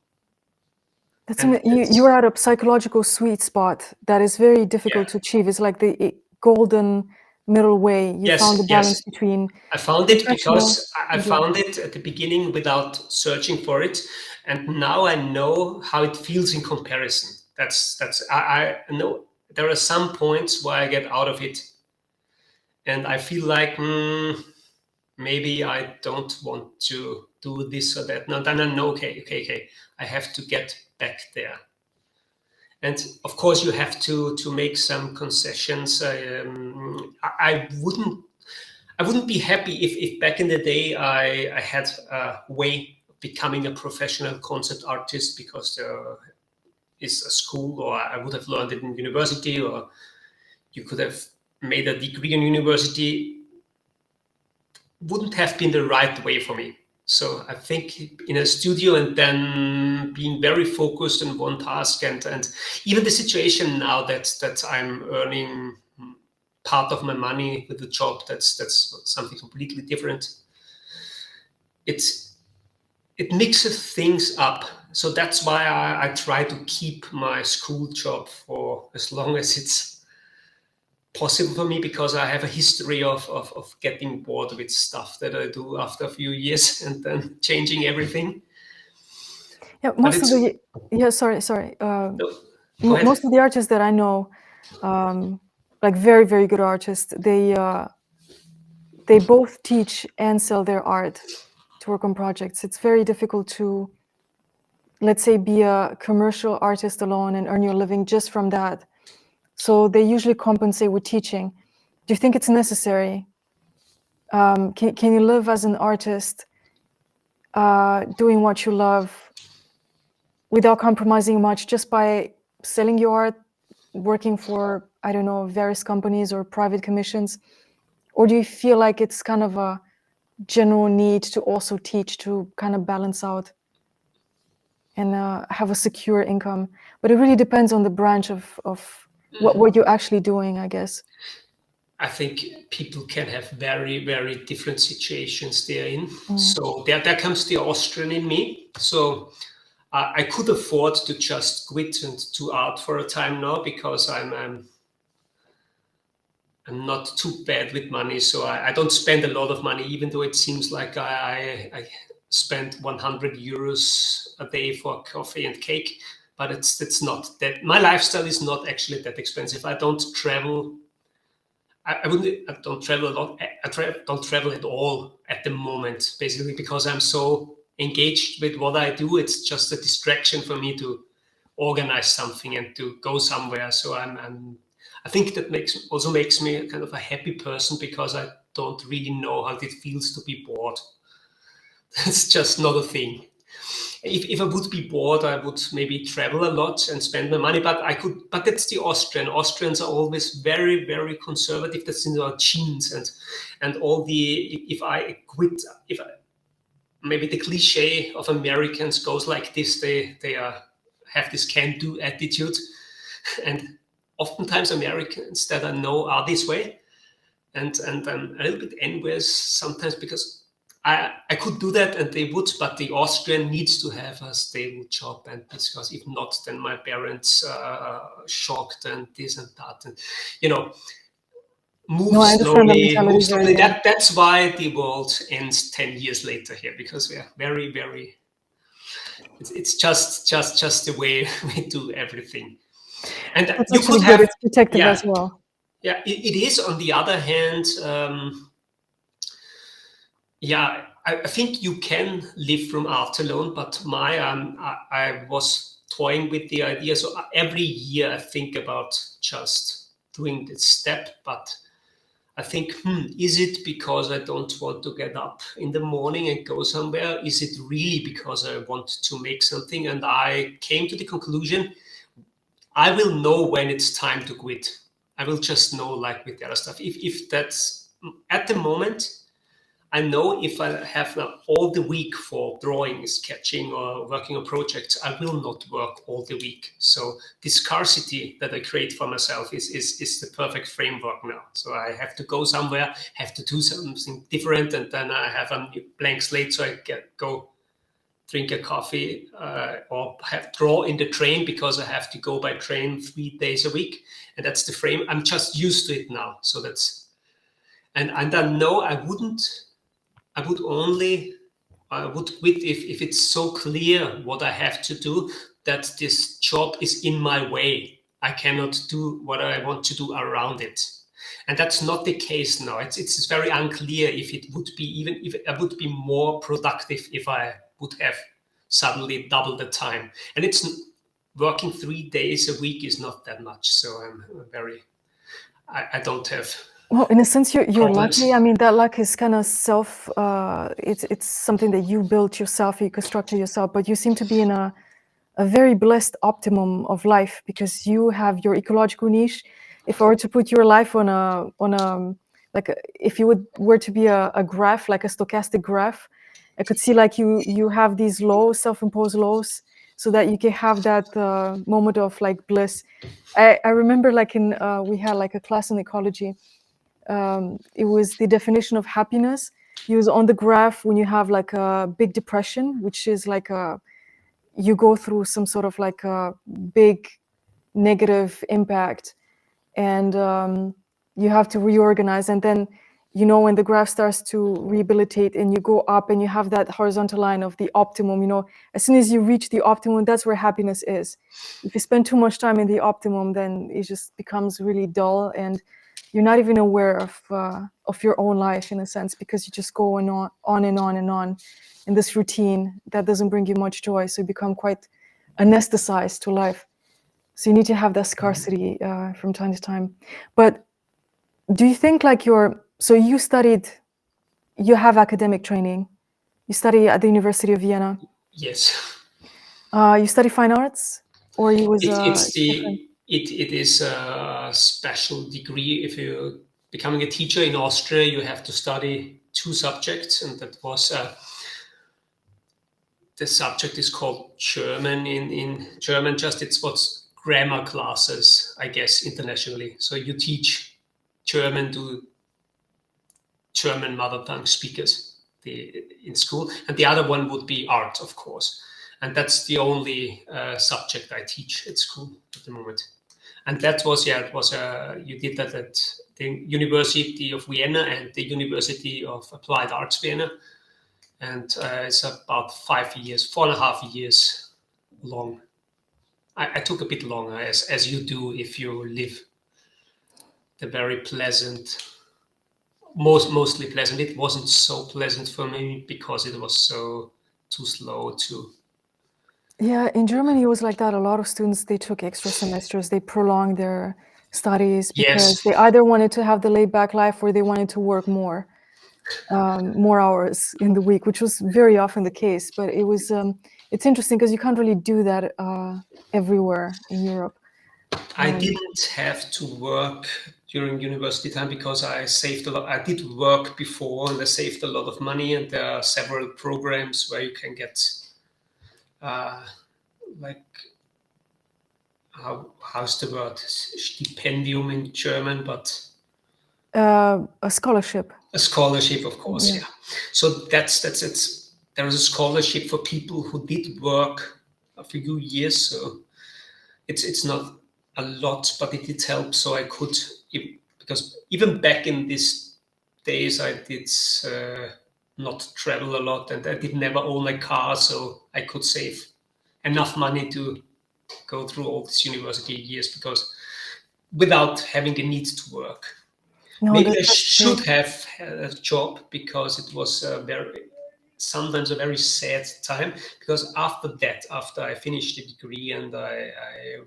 You are at a psychological sweet spot that is very difficult to achieve. It's like the golden middle way. You found the balance between. I found it because I found it at the beginning without searching for it, and now I know how it feels in comparison. I know there are some points where I get out of it, and I feel like maybe I don't want to do this or that. Now then I know, okay, I have to get back there. And of course, you have to make some concessions. I wouldn't be happy if back in the day I had a way of becoming a professional concept artist, because there is a school, or I would have learned it in university, or you could have made a degree in university. Wouldn't have been the right way for me. So I think in a studio, and then being very focused on one task, and even the situation now that I'm earning part of my money with the job, that's something completely different. It mixes things up. So that's why I try to keep my school job for as long as it's possible for me, because I have a history of getting bored with stuff that I do after a few years and then changing everything. Yeah, most of the artists that I know, like very, very good artists, they both teach and sell their art to work on projects. It's very difficult to, let's say, be a commercial artist alone and earn your living just from that. So they usually compensate with teaching. Do you think it's necessary? Can you live as an artist, doing what you love, without compromising much, just by selling your art, working for, I don't know, various companies or private commissions? Or do you feel like it's kind of a general need to also teach, to kind of balance out and have a secure income? But it really depends on the branch of what you're actually doing, I guess. I think people can have very, very different situations they're in. So there comes the Austrian in me. So I could afford to just quit and do art for a time now, because I'm not too bad with money. So I don't spend a lot of money, even though it seems like I spend 100 euros a day for coffee and cake. But it's not that. My lifestyle is not actually that expensive. I don't travel. I don't travel a lot. I don't travel at all at the moment, basically, because I'm so engaged with what I do. It's just a distraction for me to organize something and to go somewhere. So I think that makes me a kind of a happy person, because I don't really know how it feels to be bored. That's just not a thing. If I would be bored, I would maybe travel a lot and spend my money, but that's the Austrian. Austrians are always very, very conservative. That's in our genes, and all if I quit, maybe the cliche of Americans goes like this: they have this can-do attitude, and oftentimes Americans that I know are this way, and I'm a little bit envious sometimes, because I could do that and they would, but the Austrian needs to have a stable job, and because if not, then my parents shocked and this and that, and move No, I understand the slowly, mentality move very slowly. well. That's why the world ends 10 years later here, because we are very, very. It's just the way we do everything, and That's you actually could good. have, It's protective yeah, as well. yeah. It is. On the other hand, yeah, I think you can live from art alone, but I was toying with the idea. So every year I think about just doing this step, but I think, is it because I don't want to get up in the morning and go somewhere? Is it really because I want to make something? And I came to the conclusion, I will know when it's time to quit. I will just know, like with the other stuff. If that's at the moment, I know if I have now all the week for drawing, sketching, or working on projects, I will not work all the week. So the scarcity that I create for myself is the perfect framework now. So I have to go somewhere, have to do something different, and then I have a blank slate, so I go drink a coffee or draw in the train, because I have to go by train 3 days a week, and that's the frame. I'm just used to it now. So that's, and I know I wouldn't. I would quit if it's so clear what I have to do, that this job is in my way. I cannot do what I want to do around it. And that's not the case now. It's very unclear if it would be, even if I would be more productive if I would have suddenly double the time. And it's working 3 days a week is not that much. So I don't have Well, in a sense, you're lucky. I problems. mean, that luck is kind of it's something that you built yourself, you constructed yourself, but you seem to be in a very blessed optimum of life, because you have your ecological niche. If I were to put your life on a like if you were to be a graph, like a stochastic graph, I could see like you have these lows, self-imposed lows, so that you can have that moment of like bliss. I remember like we had like a class in ecology. It was the definition of happiness. It was on the graph when you have like a big depression, which is like you go through some sort of like a big negative impact, and you have to reorganize. And then, when the graph starts to rehabilitate and you go up and you have that horizontal line of the optimum, as soon as you reach the optimum, that's where happiness is. If you spend too much time in the optimum, then it just becomes really dull, and you're not even aware of your own life, in a sense, because you just go on and on and on in this routine that doesn't bring you much joy. So you become quite anesthetized to life. So you need to have that scarcity from time to time. But do you think like so you have academic training, you study at the University of Vienna, Yes. you study fine arts, or you was It's different? it is a special degree. If you're becoming a teacher in Austria, you have to study 2 subjects, and that was the subject is called German in German. Just it's what's grammar classes, I guess, internationally. So you teach German to German mother tongue speakers in school, and the other one would be art, of course, and that's the only subject I teach at school at the moment. And that was, it was you did that at the University of Vienna and the University of Applied Arts Vienna, and it's about 5 years, 4.5 years long. I took a bit longer, as you do if you live the very pleasant, mostly pleasant. It wasn't so pleasant for me because it was so too slow to. Yeah, in Germany it was like that. A lot of students, they took extra semesters, they prolonged their studies because Yes, they either wanted to have the laid back life or they wanted to work more hours in the week, which was very often the case. But it's interesting because you can't really do that everywhere in Europe. I didn't have to work during university time because I saved a lot. I did work before and I saved a lot of money, and there are several programs where you can get uh, like how's the word, stipendium in German, but A scholarship. A scholarship, of course, Yeah. yeah. So that's it's. There is a scholarship for people who did work a few years. So it's not a lot, but it did help. So I could, because even back in these days, I did not travel a lot, and I did never own a car, so I could save enough money to go through all these university years, because without having the need to work. No, Maybe I that's great. should have had a job, because it was sometimes a very sad time, because after that, after I finished the degree and I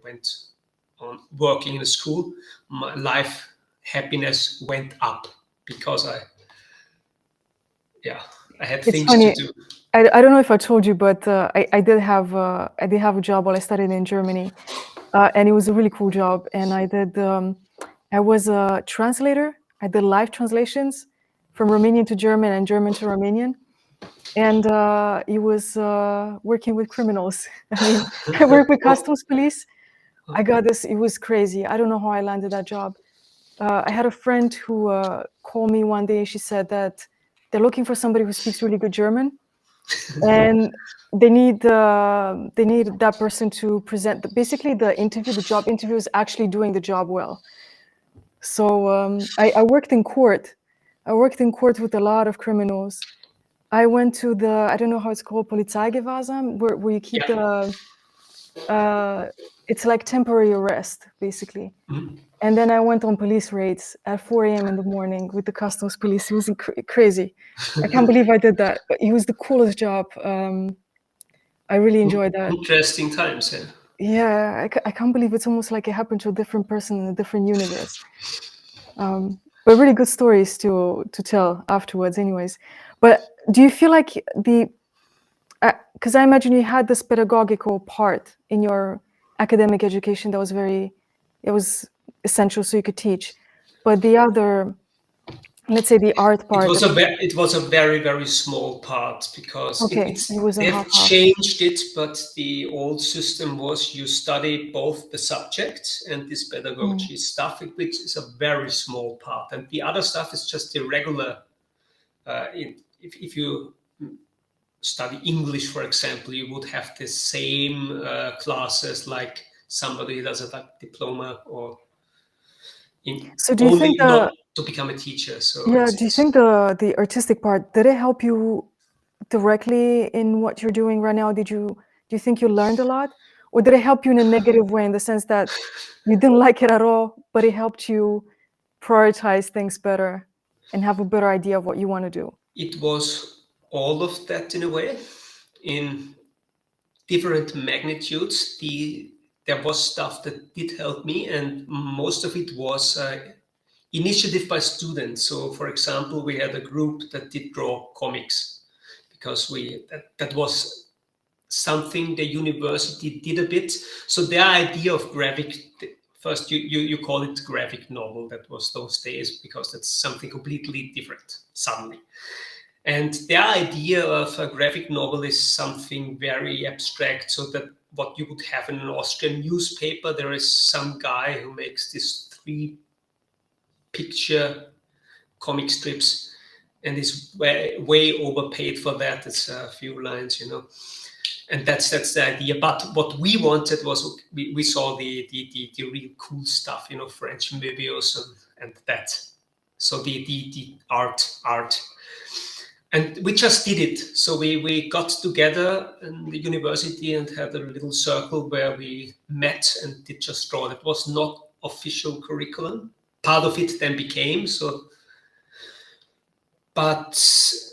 went on working in a school, my life happiness went up, because I had It's things to funny. do. I don't know if I told you, but I did have a job while I studied in Germany, and it was a really cool job. And I was a translator. I did live translations from Romanian to German and German to Romanian, and it was working with criminals. I mean, I worked with customs police. I got this. It was crazy. I don't know how I landed that job. I had a friend who called me one day. She said that they're looking for somebody who speaks really good German, and they need that person to present basically the interview. The job interview is actually doing the job well. So I worked in court. I worked in court with a lot of criminals. I went to I don't know how it's called, Polizeigewahrsam, where you keep Yeah. it's like temporary arrest, basically. Mhm. And then I went on police raids at 4 a.m. in the morning with the customs police. It was crazy. I can't believe I did that. But it was the coolest job. I really enjoyed that. Interesting times, yeah. Yeah, I can't believe it's almost like it happened to a different person in a different universe. But really good stories to tell afterwards, anyways. But do you feel like because I imagine you had this pedagogical part in your academic education that was it was essential so you could teach. But the other, let's say the art It part, was a very, very small part, because okay, it was a they've half. changed it, but the old system was you study both the subjects and this pedagogy stuff, which is a very small part, and the other stuff is just the regular. If you study English, for example, you would have the same classes like somebody who does a diploma, or So do you only think not to become a teacher. So do you think the artistic part, did it help you directly in what you're doing right now? Do you think you learned a lot? Or did it help you in a negative way, in the sense that you didn't like it at all, but it helped you prioritize things better and have a better idea of what you want to do? it was all of that in a way, in different magnitudes. There was stuff that did help me, and most of it was initiative by students. So, for example, we had a group that did draw comics, because that was something the university did a bit. So their idea of graphic, first you call it graphic novel. That was those days, because that's something completely different suddenly. And their idea of a graphic novel is something very abstract, so that what you would have in an Austrian newspaper, there is some guy who makes these 3-picture comic strips, and is way overpaid for that. It's a few lines. And that's the idea. But what we wanted was, we saw the real cool stuff, French movies and that. So the art. And we just did it. So we got together in the university and had a little circle where we met and did just draw. It was not official curriculum. Part of it then became so. But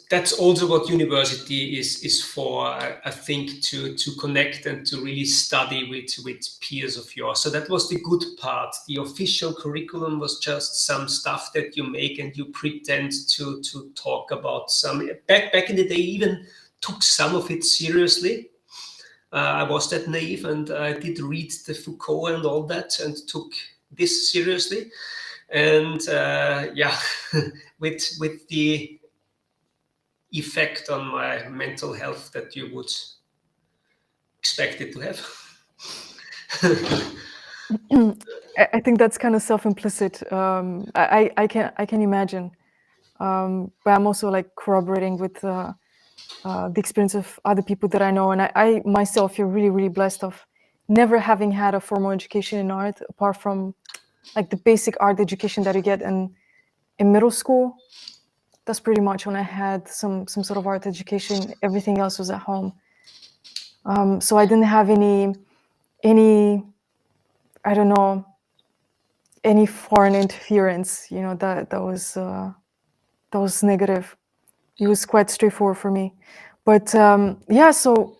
that's also what university is for, I think, to connect and to really study with peers of yours. So that was the good part. The official curriculum was just some stuff that you make and you pretend to talk about. Some back in the day, even took some of it seriously. I was that naive, and I did read the Foucault and all that, and took this seriously. And with the effect on my mental health that you would expect it to have. I think that's kind of self-implicit. I can imagine, but I'm also like corroborating with the experience of other people that I know, and I myself feel really, really blessed of never having had a formal education in art, apart from like the basic art education that you get in middle school. That's pretty much when I had some sort of art education. Everything else was at home. So I didn't have any I don't know, any foreign interference, you know, that was negative. It was quite straightforward for me. But yeah, so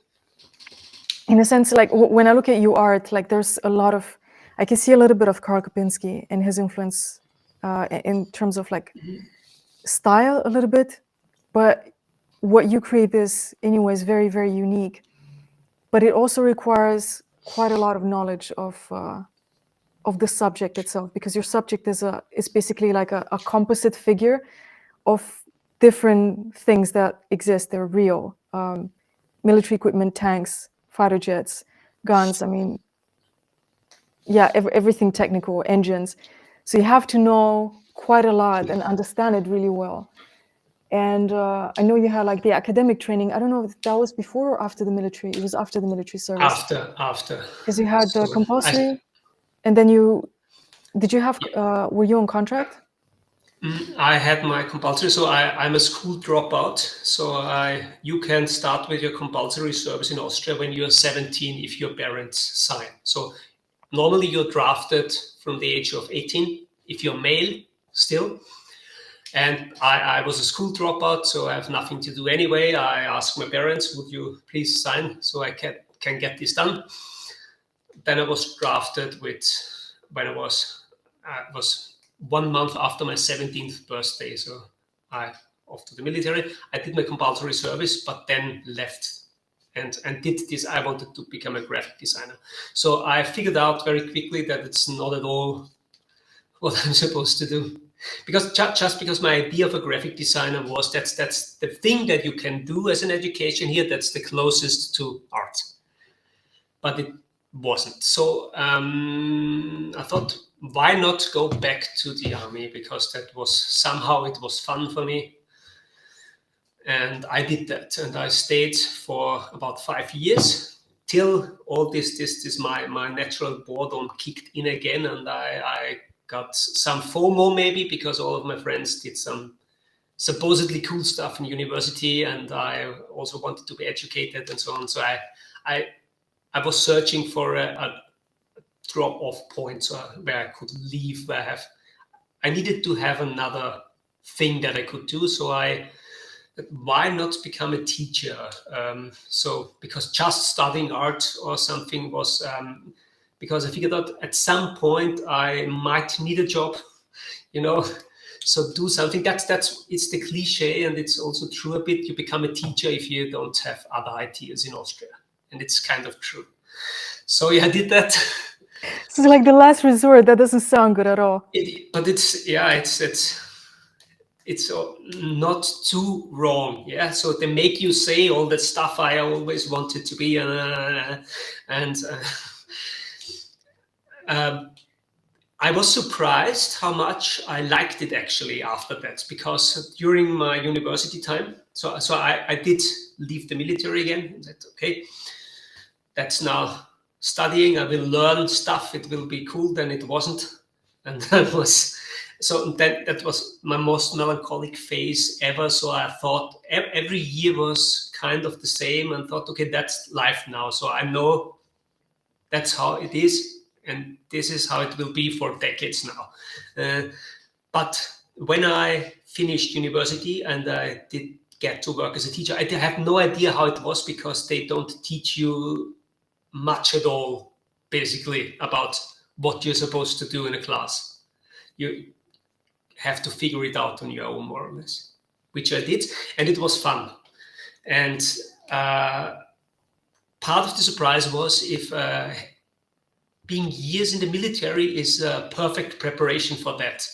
in a sense, like when I look at you art, like there's a lot of, I can see a little bit of Karl Kapinski and his influence in terms of like style a little bit, but what you create is anyways very, very unique. But it also requires quite a lot of knowledge of the subject itself, because your subject is basically like a composite figure of different things that exist. They're real. Military equipment, tanks, fighter jets, guns. I mean, yeah, everything technical, engines. So you have to know quite a lot and understand it really well. And I know you had like the academic training. I don't know if that was before or after the military. It was after the military service. After. Because you had the So compulsory, and then did you have, were you on contract? I had my compulsory, so I'm a school dropout. So you can start with your compulsory service in Austria when you're 17 if your parents sign. So normally you're drafted from the age of 18 if you're male still. And I was a school dropout, so I have nothing to do anyway. I asked my parents, would you please sign so I can get this done? Then I was drafted when I was 1 month after my 17th birthday. So I off to the military. I did my compulsory service, but then left and did this. I wanted to become a graphic designer. So I figured out very quickly that it's not at all what I'm supposed to do. Because just because my idea of a graphic designer was that's the thing that you can do as an education here, that's the closest to art. But it wasn't. So I thought, why not go back to the army? Because that was somehow it was fun for me. And I did that. And I stayed for about 5 years till all this my natural boredom kicked in again. And I got some FOMO maybe because all of my friends did some supposedly cool stuff in university, and I also wanted to be educated and so on. So I was searching for a drop-off point, so where I could leave, where I needed to have another thing that I could do. So why not become a teacher? So because just studying art or something was, because I figured out at some point I might need a job, you know. So do something. That's it's the cliche, and it's also true a bit. You become a teacher if you don't have other ideas in Austria, and it's kind of true. So yeah, I did that. So it's like the last resort. That doesn't sound good at all. But it's not too wrong. Yeah. So they make you say all that stuff I always wanted to be, I was surprised how much I liked it actually after that, because during my university time, so I did leave the military again and said, okay, that's now studying. I will learn stuff. It will be cool. Then it wasn't. And that was my most melancholic phase ever. So I thought every year was kind of the same, and thought, okay, that's life now. So I know that's how it is, and this is how it will be for decades now. But when I finished university and I did get to work as a teacher, I have no idea how it was, because they don't teach you much at all, basically, about what you're supposed to do in a class. You have to figure it out on your own, more or less, which I did, and it was fun. And part of the surprise was if being years in the military is a perfect preparation for that.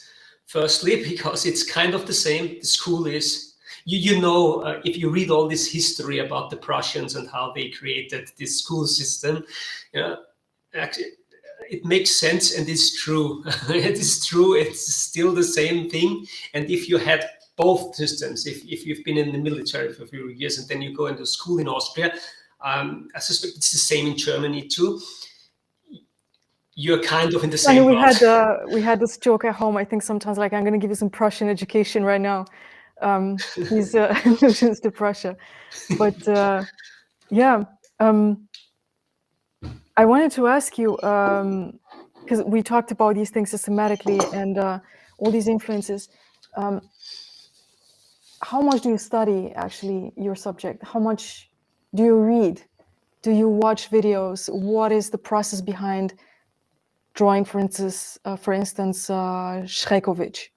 Firstly, because it's kind of the same. The school is, you know, if you read all this history about the Prussians and how they created this school system, you know, actually, it makes sense and it's true. It is true. It's still the same thing. And if you had both systems, if you've been in the military for a few years and then you go into school in Austria, I suspect it's the same in Germany too. You're kind of in the same boat. We had this joke at home. I think sometimes, like, I'm going to give you some Prussian education right now. He's allusions to Prussia, but yeah. I wanted to ask you, because we talked about these things systematically and all these influences. How much do you study actually your subject? How much do you read? Do you watch videos? What is the process behind drawing, for instance, Schrekovic,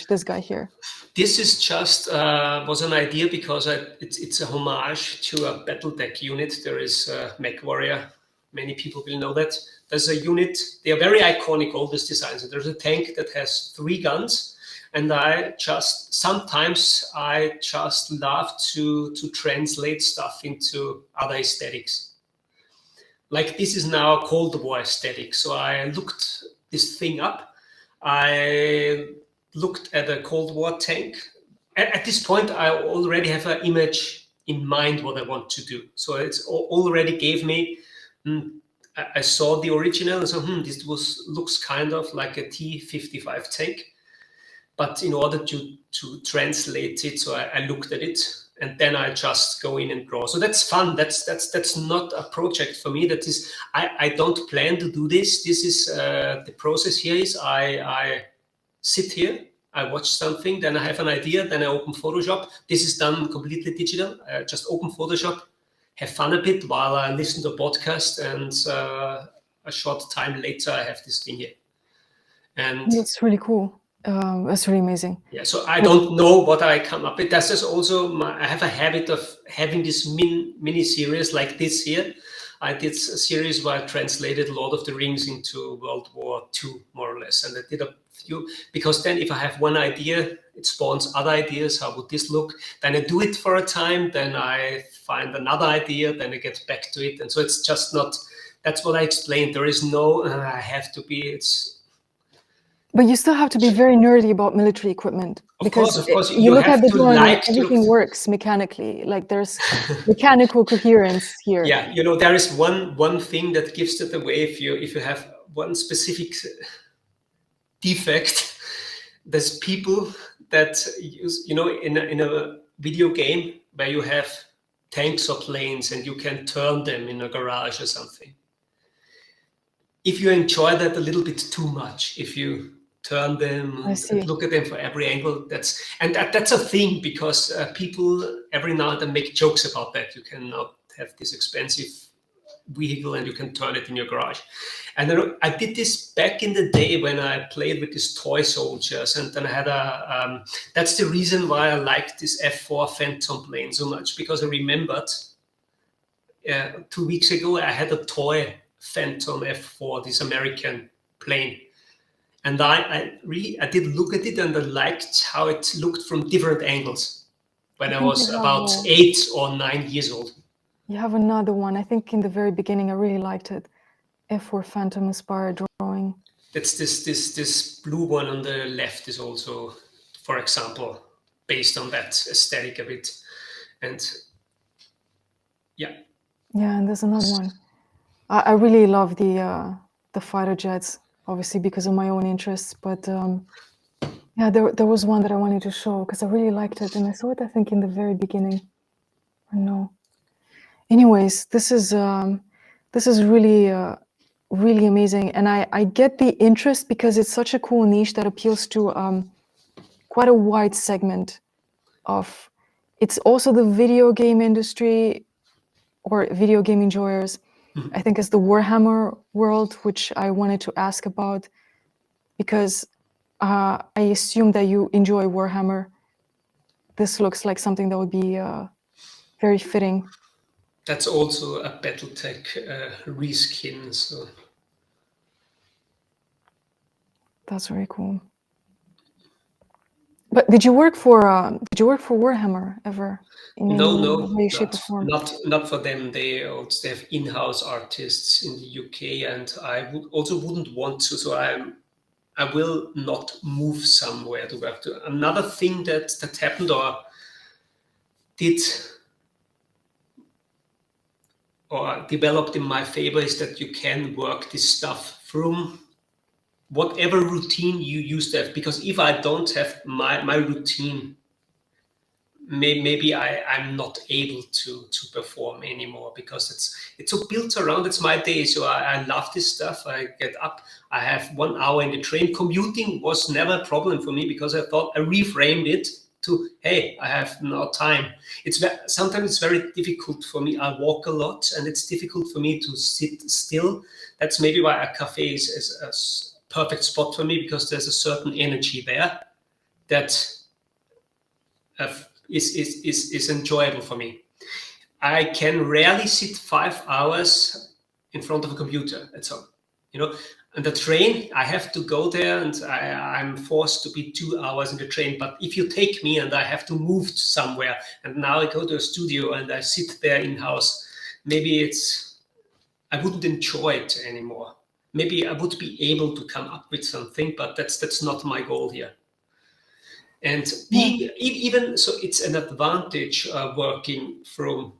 this guy here? This is just was an idea because it's a homage to a BattleTech unit. There is MechWarrior. Many people will know that. There's a unit. They are very iconic, all these designs. There's a tank that has 3 guns, and sometimes I just love to translate stuff into other aesthetics. Like this is now a Cold War aesthetic. So I looked this thing up. I looked at a Cold War tank. At this point, I already have an image in mind what I want to do. So it's already gave me. I saw the original and so this looks kind of like a T-55 tank. But in order to translate it, so I looked at it and then I just go in and draw. So that's fun. That's not a project for me. That is, I don't plan to do this. This is the process here is I sit here, I watch something, then I have an idea, then I open Photoshop. This is done completely digital. I just open Photoshop, have fun a bit while I listen to a podcast, and a short time later I have this thing here. And that's really cool. That's really amazing. Yeah, so I don't know what I come up with. That's just also I have a habit of having this mini series like this here. I did a series where I translated Lord of the Rings into World War II, more or less. And I did a few, because then if I have one idea, it spawns other ideas. How would this look? Then I do it for a time, then I find another idea, then I get back to it. And so it's just not, that's what I explained. There is no, I have to be, But you still have to be very nerdy about military equipment. Of course. You look at the drawing, everything works mechanically. Like there's mechanical coherence here. Yeah, there is one thing that gives it away. If you have one specific defect, there's people that use, in a video game where you have tanks or planes and you can turn them in a garage or something. If you enjoy that a little bit too much, if you turn them and look at them for every angle, that's a thing, because people every now and then make jokes about that. You cannot have this expensive vehicle and you can turn it in your garage. And then I did this back in the day when I played with these toy soldiers, and then I had that's the reason why I liked this F4 Phantom plane so much, because I remembered 2 weeks ago I had a toy Phantom F4, this American plane. And I did look at it, and I liked how it looked from different angles when I was about 8 or 9 years old. You have another one. I think in the very beginning, I really liked it. F4 Phantom inspired drawing. That's this blue one on the left is also, for example, based on that aesthetic a bit. And yeah. Yeah, and there's another one. I really love the fighter jets, obviously because of my own interests. But yeah, there was one that I wanted to show because I really liked it, and I saw it, I think, in the very beginning. I know. Anyways, this is really really amazing, and I get the interest because it's such a cool niche that appeals to quite a wide segment of. It's also the video game industry or video game enjoyers. I think it's the Warhammer world, which I wanted to ask about, because I assume that you enjoy Warhammer. This looks like something that would be very fitting. That's also a BattleTech reskin. So that's very cool. But did you work for Warhammer ever in No, any no, way, shape, or form? not for them. They also have in-house artists in the UK, and I wouldn't want to. So I will not move somewhere to work. Another thing that happened or did or developed in my favor is that you can work this stuff from whatever routine you used to have. Because if I don't have my routine, maybe I'm not able to perform anymore, because it's so built around. It's my day, so I love this stuff. I get up, I have 1 hour in the train. Commuting was never a problem for me, because I thought I reframed it to, hey, I have no time. Sometimes it's very difficult for me. I walk a lot, and it's difficult for me to sit still. That's maybe why a cafe is a perfect spot for me, because there's a certain energy there that is enjoyable for me. I can rarely sit 5 hours in front of a computer at home. And the train, I have to go there, and I'm forced to be 2 hours in the train. But if you take me and I have to move somewhere, and now I go to a studio and I sit there in-house, maybe I wouldn't enjoy it anymore. Maybe I would be able to come up with something, but that's not my goal here. And even so, it's an advantage working from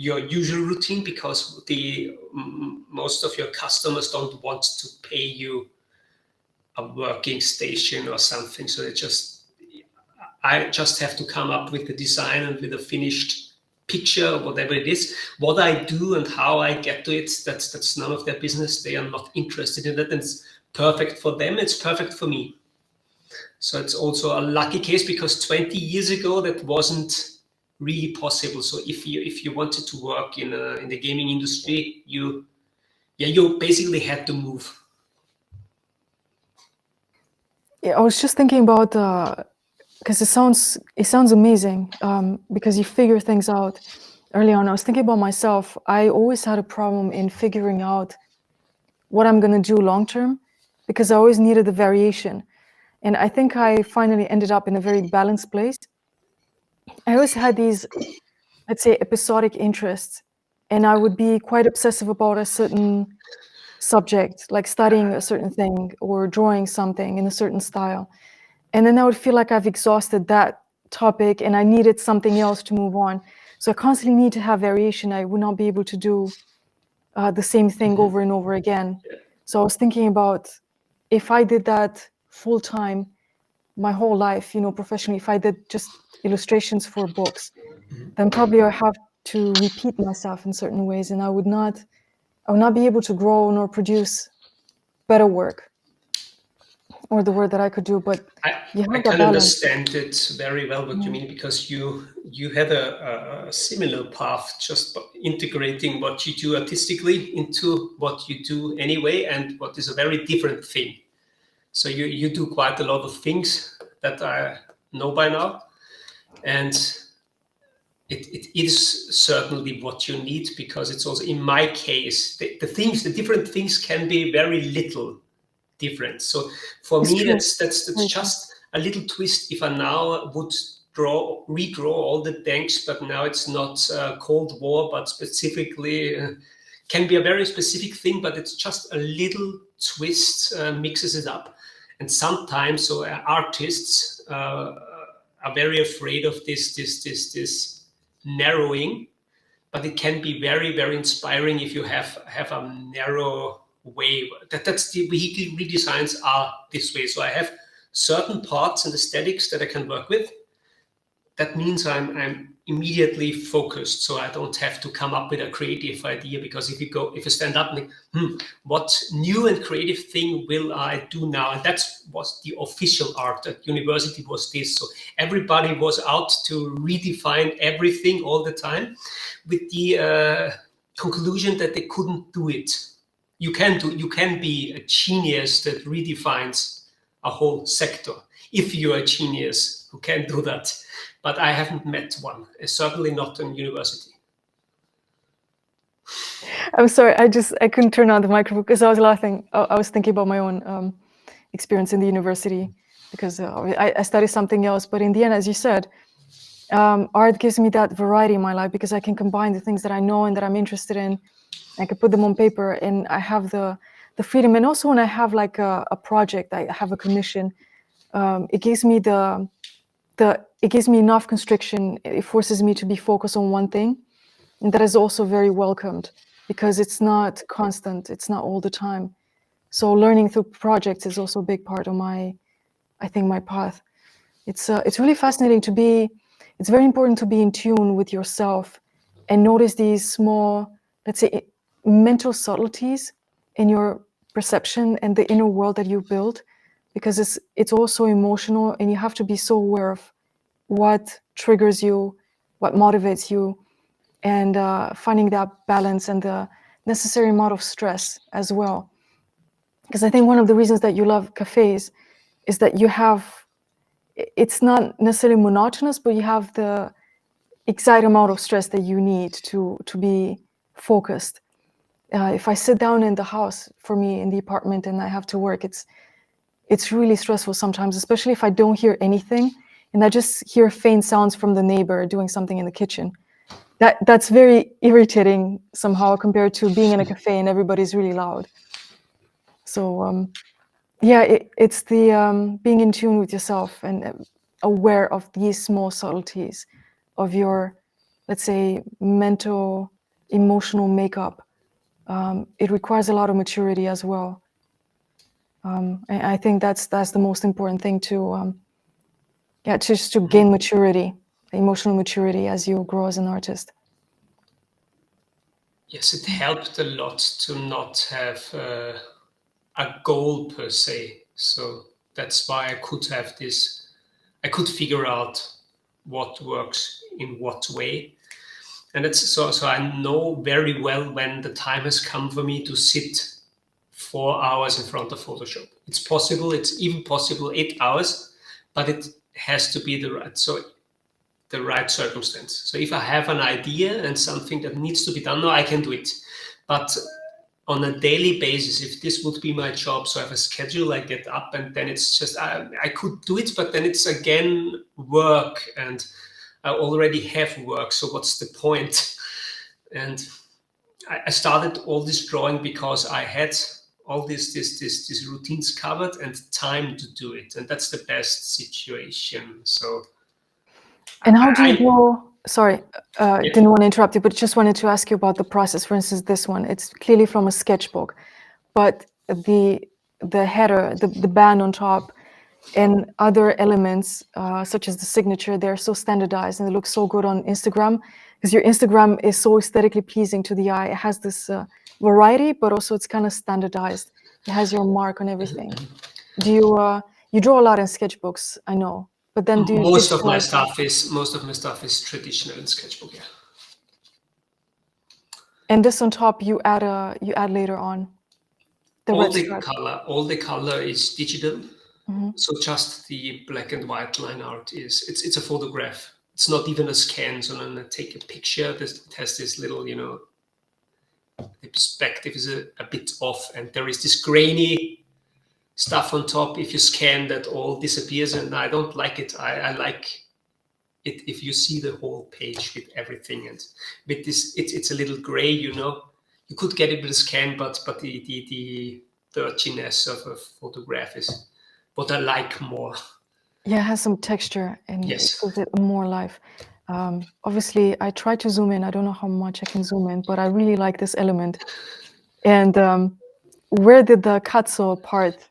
your usual routine, because most of your customers don't want to pay you a working station or something. So I just have to come up with the design and with a finished picture or whatever it is. What I do and how I get to it, that's none of their business. They are not interested in that. And it's perfect for them. It's perfect for me. So it's also a lucky case, because 20 years ago that wasn't really possible. So if you wanted to work in the gaming industry, you basically had to move. Yeah, I was just thinking about because it sounds amazing, because you figure things out early on. I was thinking about myself. I always had a problem in figuring out what I'm going to do long term, because I always needed the variation. And I think I finally ended up in a very balanced place. I always had these, let's say, episodic interests, and I would be quite obsessive about a certain subject, like studying a certain thing or drawing something in a certain style. And then I would feel like I've exhausted that topic and I needed something else to move on. So I constantly need to have variation. I would not be able to do the same thing over and over again. So I was thinking about, if I did that full time, my whole life, professionally, if I did just illustrations for books, then probably I have to repeat myself in certain ways, and I would not be able to grow nor produce better work, or the work that I could do. But you have I that can balance. understand it very well what you mean, because you had a similar path, just integrating what you do artistically into what you do anyway, and what is a very different thing. So you do quite a lot of things that I know by now, and it is certainly what you need, because it's also, in my case, the different things can be very little different. So for It's me, true. that's Very true. just a little twist. If I now would redraw all the tanks, but now it's not Cold War, but specifically can be a very specific thing, but it's just a little twist, mixes it up. And sometimes, so artists are very afraid of this narrowing, but it can be very, very inspiring if you have a narrow way. That's the vehicle redesigns are this way. So I have certain parts and aesthetics that I can work with. That means I'm immediately focused, so I don't have to come up with a creative idea, because if you stand up and think, what new and creative thing will I do now? And that's was the official art at university, was this. So everybody was out to redefine everything all the time, with the conclusion that they couldn't do it. You can be a genius that redefines a whole sector, if you're a genius who can do that. But I haven't met one, certainly not in university. I'm sorry, I couldn't turn on the microphone because I was laughing. I was thinking about my own experience in the university. because I study something else. But in the end, as you said, art gives me that variety in my life because I can combine the things that I know and that I'm interested in. I can put them on paper, and I have the freedom. And also, when I have like a project, I have a commission. It gives me it gives me enough constriction. It forces me to be focused on one thing, and that is also very welcomed because it's not constant. It's not all the time. So learning through projects is also a big part of my path. It's really fascinating to be. It's very important to be in tune with yourself and notice these small, let's say, mental subtleties in your perception and the inner world that you build, because it's also emotional, and you have to be so aware of what triggers you, what motivates you, and finding that balance and the necessary amount of stress as well. Because I think one of the reasons that you love cafes is that you have, it's not necessarily monotonous, but you have the exact amount of stress that you need to be focused. If I sit down in the house, for me in the apartment, and I have to work, it's really stressful sometimes, especially if I don't hear anything and I just hear faint sounds from the neighbor doing something in the kitchen. That's very irritating somehow compared to being in a cafe and everybody's really loud. So yeah, it's the being in tune with yourself and aware of these small subtleties of your, let's say, mental, emotional makeup. It requires a lot of maturity as well. And I think that's the most important thing to, just to gain maturity, emotional maturity as you grow as an artist. Yes, it helped a lot to not have a goal per se. So that's why I could have this, I could figure out what works in what way. And it's so I know very well when the time has come for me to sit 4 hours in front of Photoshop. It's possible, it's even possible 8 hours, but it has to be the right circumstance. So if I have an idea and something that needs to be done, no, I can do it. But on a daily basis, if this would be my job, so I have a schedule, I get up and then it's just, I could do it, but then it's again work and I already have work. So what's the point? And I started all this drawing because I had all these routines covered and time to do it. And that's the best situation. So. And how do you go? Sorry, didn't want to interrupt you, but just wanted to ask you about the process. For instance, this one, it's clearly from a sketchbook, but the header, the band on top, and other elements such as the signature, they're so standardized and they look so good on Instagram, because your Instagram is so aesthetically pleasing to the eye. It has this variety, but also it's kind of standardized. It has your mark on everything. Do you draw a lot in sketchbooks? I know. But then most of my stuff is traditional in sketchbook, yeah. And this on top you add later on. All the color is digital. Mm-hmm. So just the black and white line art it's a photograph. It's not even a scan. So then I take a picture. It has this little, the perspective is a bit off, and there is this grainy stuff on top. If you scan, that all disappears, and I don't like it. I like it if you see the whole page with everything, and with this, it's a little gray. You could get it with a scan, but the dirtiness of a photograph is what I like more. Yeah, it has some texture and yes. It gives it more life. Obviously, I try to zoom in. I don't know how much I can zoom in, but I really like this element. And where did the Catso part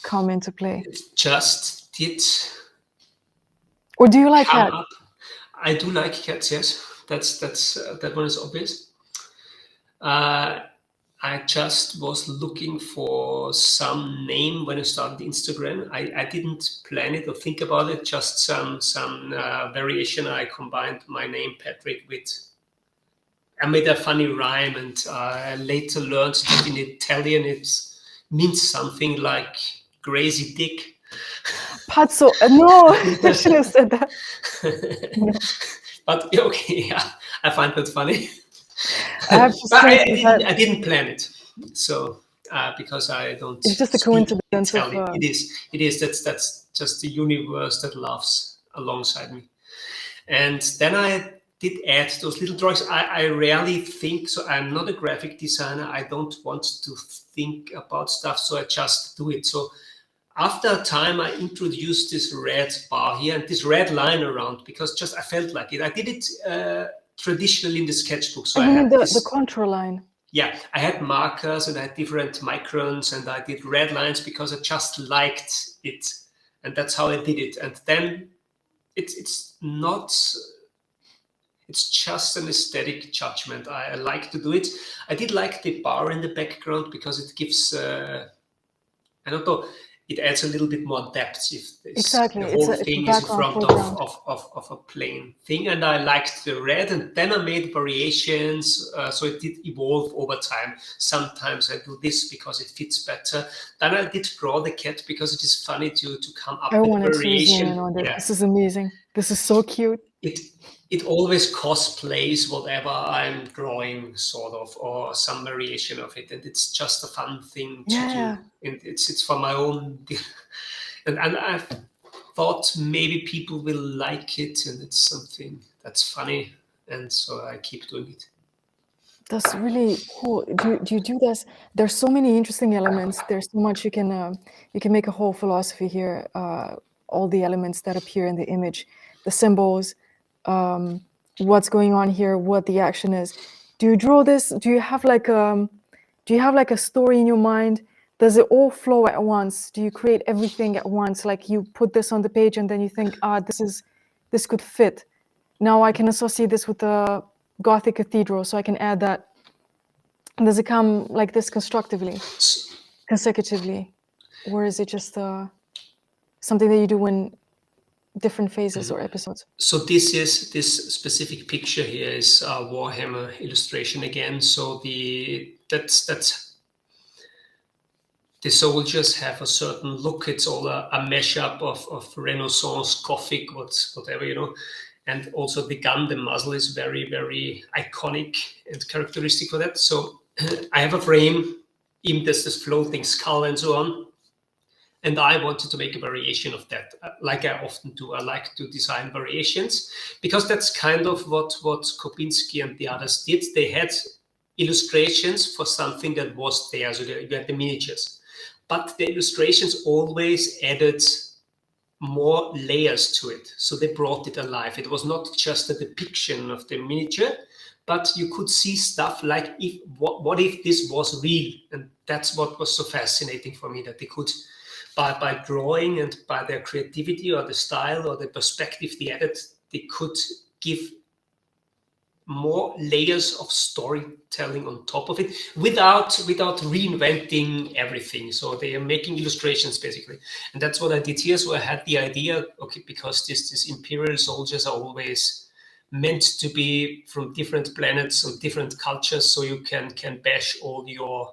come into play? It just did. Or do you like cats? I do like cats. Yes, that one is obvious. I just was looking for some name when I started Instagram. I didn't plan it or think about it. Just some variation. I combined my name Patrick with. I made a funny rhyme, and I later learned that in Italian it means something like crazy dick. Patso, no, I should have said that. No. But okay, yeah, I find that funny. I have to say I didn't plan it, so because I don't It's just a speak coincidence of. Italian. It is. That's just the universe that laughs alongside me. And then I did add those little drawings. I rarely think, so I'm not a graphic designer. I don't want to think about stuff, so I just do it. So after a time, I introduced this red bar here and this red line around, because just I felt like it. I did it traditionally in the sketchbook. So You I mean had the contour line? Yeah, I had markers and I had different microns, and I did red lines because I just liked it, and that's how I did it. And then it's not. It's just an aesthetic judgment. I like to do it. I did like the bar in the background because it gives. I don't know. It adds a little bit more depth if Exactly. the It's whole a thing is in background front foreground. of a plain thing. And I liked the red, and then I made variations. So it did evolve over time. Sometimes I do this because it fits better. Then I did draw the cat because it is funny to come up I with a wanted to zoom in variation. on this. Yeah. This is amazing. This is so cute. It always cosplays whatever I'm drawing, sort of, or some variation of it, and it's just a fun thing to do. And it's for my own, and I thought maybe people will like it, and it's something that's funny, and so I keep doing it. That's really cool. Do you do this? There's so many interesting elements. There's so much you can make a whole philosophy here. All the elements that appear in the image, the symbols, what's going on here, what the action is. Do you draw this? Do you have like a story in your mind? Does it all flow at once? Do you create everything at once? Like you put this on the page and then you think, this could fit. Now I can associate this with the Gothic cathedral, so I can add that. Does it come like this constructively, consecutively, or is it just something that you do in different phases or episodes? So this specific picture here is a Warhammer illustration again. So that's the soldiers have a certain look. It's all a mashup of Renaissance, Gothic, whatever, and also the gun, the muzzle is very, very iconic and characteristic for that. So I have a frame, even there's this floating skull and so on. And I wanted to make a variation of that, like I often do. I like to design variations because that's kind of what Kopinski and the others did. They had illustrations for something that was there. So you had the miniatures, but the illustrations always added more layers to it. So they brought it alive. It was not just a depiction of the miniature, but you could see stuff like, what if this was real? And that's what was so fascinating for me, that they could, by drawing and by their creativity or the style or the perspective they added, they could give more layers of storytelling on top of it without reinventing everything. So they are making illustrations basically, and that's what I did here. So I had the idea, okay, because these imperial soldiers are always meant to be from different planets and different cultures, so you can bash all your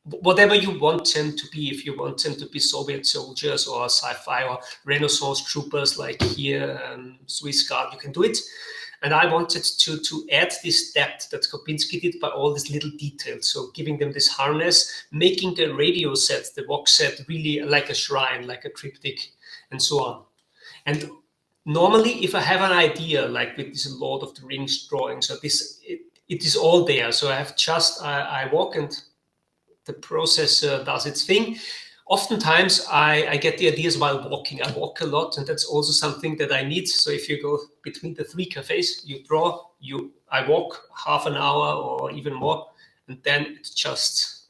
whatever you want them to be. If you want them to be Soviet soldiers or sci-fi or Renaissance troopers like here, Swiss Guard, you can do it. And I wanted to add this depth that Kopinski did by all these little details. So giving them this harness, making the radio set, the Vox set, really like a shrine, like a triptych, and so on. And normally, if I have an idea, like with this Lord of the Rings drawing, so it is all there. So I walk and the processor does its thing. Oftentimes, I get the ideas while walking. I walk a lot, and that's also something that I need. So if you go between the 3 cafes, you draw, I walk half an hour or even more, and then it just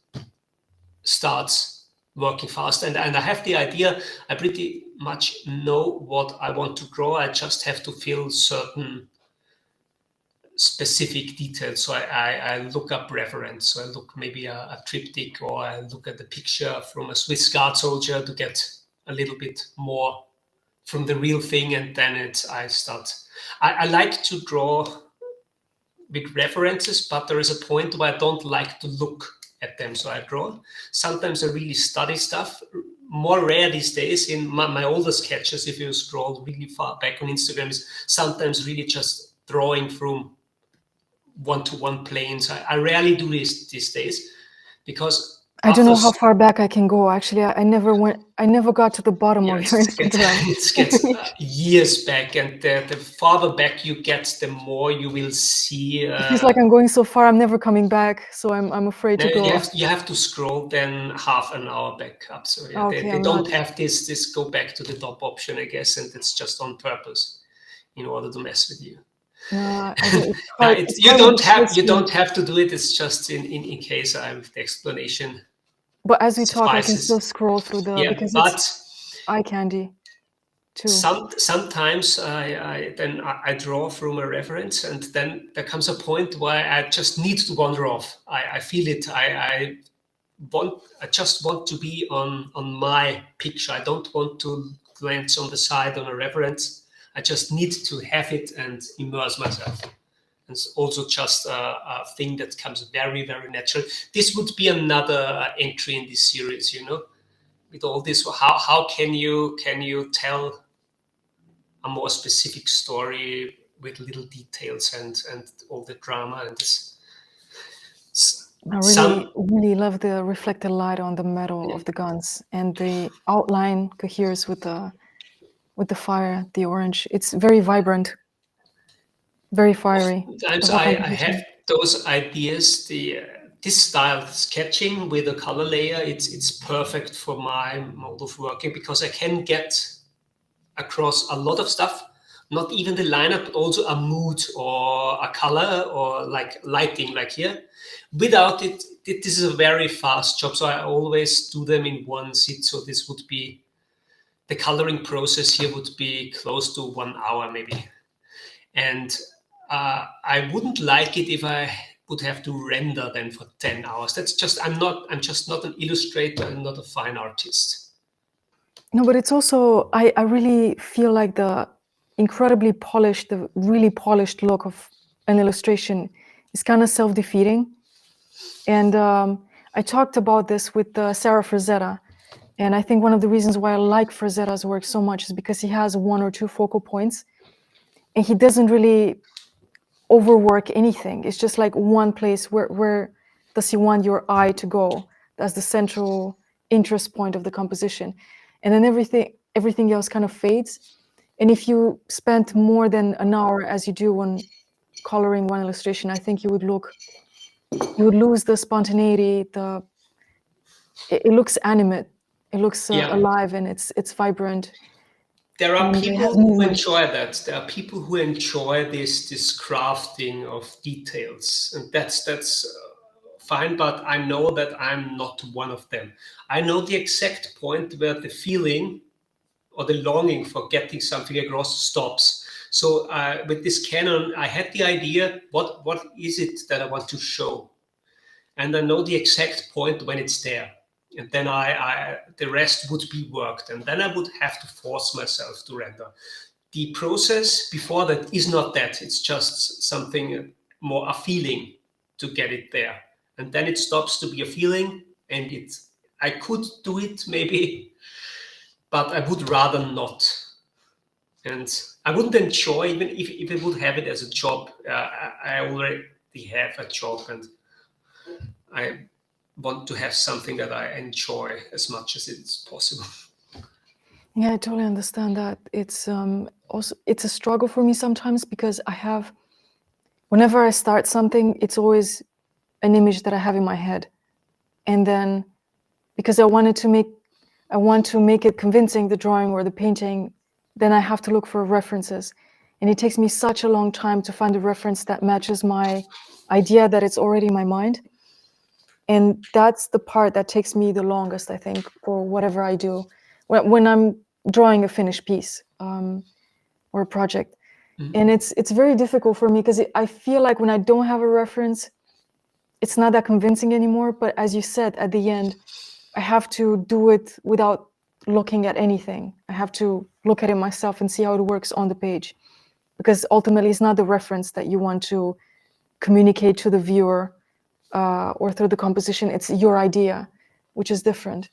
starts working fast. And I have the idea, I pretty much know what I want to draw. I just have to fill certain specific details. So I look up reference. So I look maybe a triptych, or I look at the picture from a Swiss Guard soldier to get a little bit more from the real thing. And then I start. I like to draw with references, but there is a point where I don't like to look at them. So I draw. Sometimes I really study stuff. More rare these days. In my older sketches, if you scroll really far back on Instagram, is sometimes really just drawing from one-to-one planes. I rarely do this these days because I don't know how far back I can go. Actually, I never got to the bottom of your Instagram. It gets years back, and the farther back you get, the more you will see. It feels like I'm going so far, I'm never coming back. So I'm afraid to go. You have to scroll then half an hour back up. So yeah, Okay, they don't have this go back to the top option, I guess, and it's just on purpose in order to mess with you. You don't have to do it. It's just in case I have the explanation. But as we talk, I can still scroll through because it's eye candy too. Sometimes I draw from a reference, and then there comes a point where I just need to wander off. I feel it. I just want to be on my picture. I don't want to glance on the side on a reference. I just need to have it and immerse myself. It's also just a thing that comes very, very natural. This would be another entry in this series, with all this. How can you tell a more specific story with little details and all the drama and this? I really love the reflected light on the metal of the guns, and the outline coheres with the fire, the orange. It's very vibrant. Very fiery. Sometimes I have those ideas. This style sketching with a color layer, it's perfect for my mode of working, because I can get across a lot of stuff, not even the lineup, but also a mood or a color or like lighting, like here. Without it, this is a very fast job. So I always do them in one sit. So this would be, the coloring process here would be close to 1 hour maybe. And I wouldn't like it if I would have to render then for 10 hours. That's just, I'm just not an illustrator. I'm not a fine artist. No, but it's also, I really feel like the incredibly polished, the really polished look of an illustration is kind of self-defeating. And I talked about this with Sarah Frazetta. And I think one of the reasons why I like Frazetta's work so much is because he has 1 or 2 focal points, and he doesn't really overwork anything. It's just like one place where does he want your eye to go? That's the central interest point of the composition. And then everything else kind of fades. And if you spent more than an hour, as you do when coloring one illustration, I think you would lose the spontaneity. It looks animate. It looks alive, and it's vibrant. There are people who enjoy that. There are people who enjoy this crafting of details, and that's fine. But I know that I'm not one of them. I know the exact point where the feeling or the longing for getting something across stops. So with this Canon, I had the idea: what is it that I want to show, and I know the exact point when it's there. And then the rest would be worked, and then I would have to force myself to render. The process before that is not that. It's just something more, a feeling to get it there, and then it stops to be a feeling. And I could do it maybe, but I would rather not. And I wouldn't enjoy, even if I would have it as a job. I already have a job, and I want to have something that I enjoy as much as it's possible. Yeah, I totally understand that. It's also, it's a struggle for me sometimes, because whenever I start something, it's always an image that I have in my head. And then because I want to make it convincing, the drawing or the painting, then I have to look for references. And it takes me such a long time to find a reference that matches my idea that it's already in my mind. And that's the part that takes me the longest, I think, for whatever I do. When I'm drawing a finished piece or a project. Mm-hmm. And it's very difficult for me, because I feel like when I don't have a reference, it's not that convincing anymore. But as you said, at the end, I have to do it without looking at anything. I have to look at it myself and see how it works on the page. Because ultimately, it's not the reference that you want to communicate to the viewer or through the composition. It's your idea, which is different.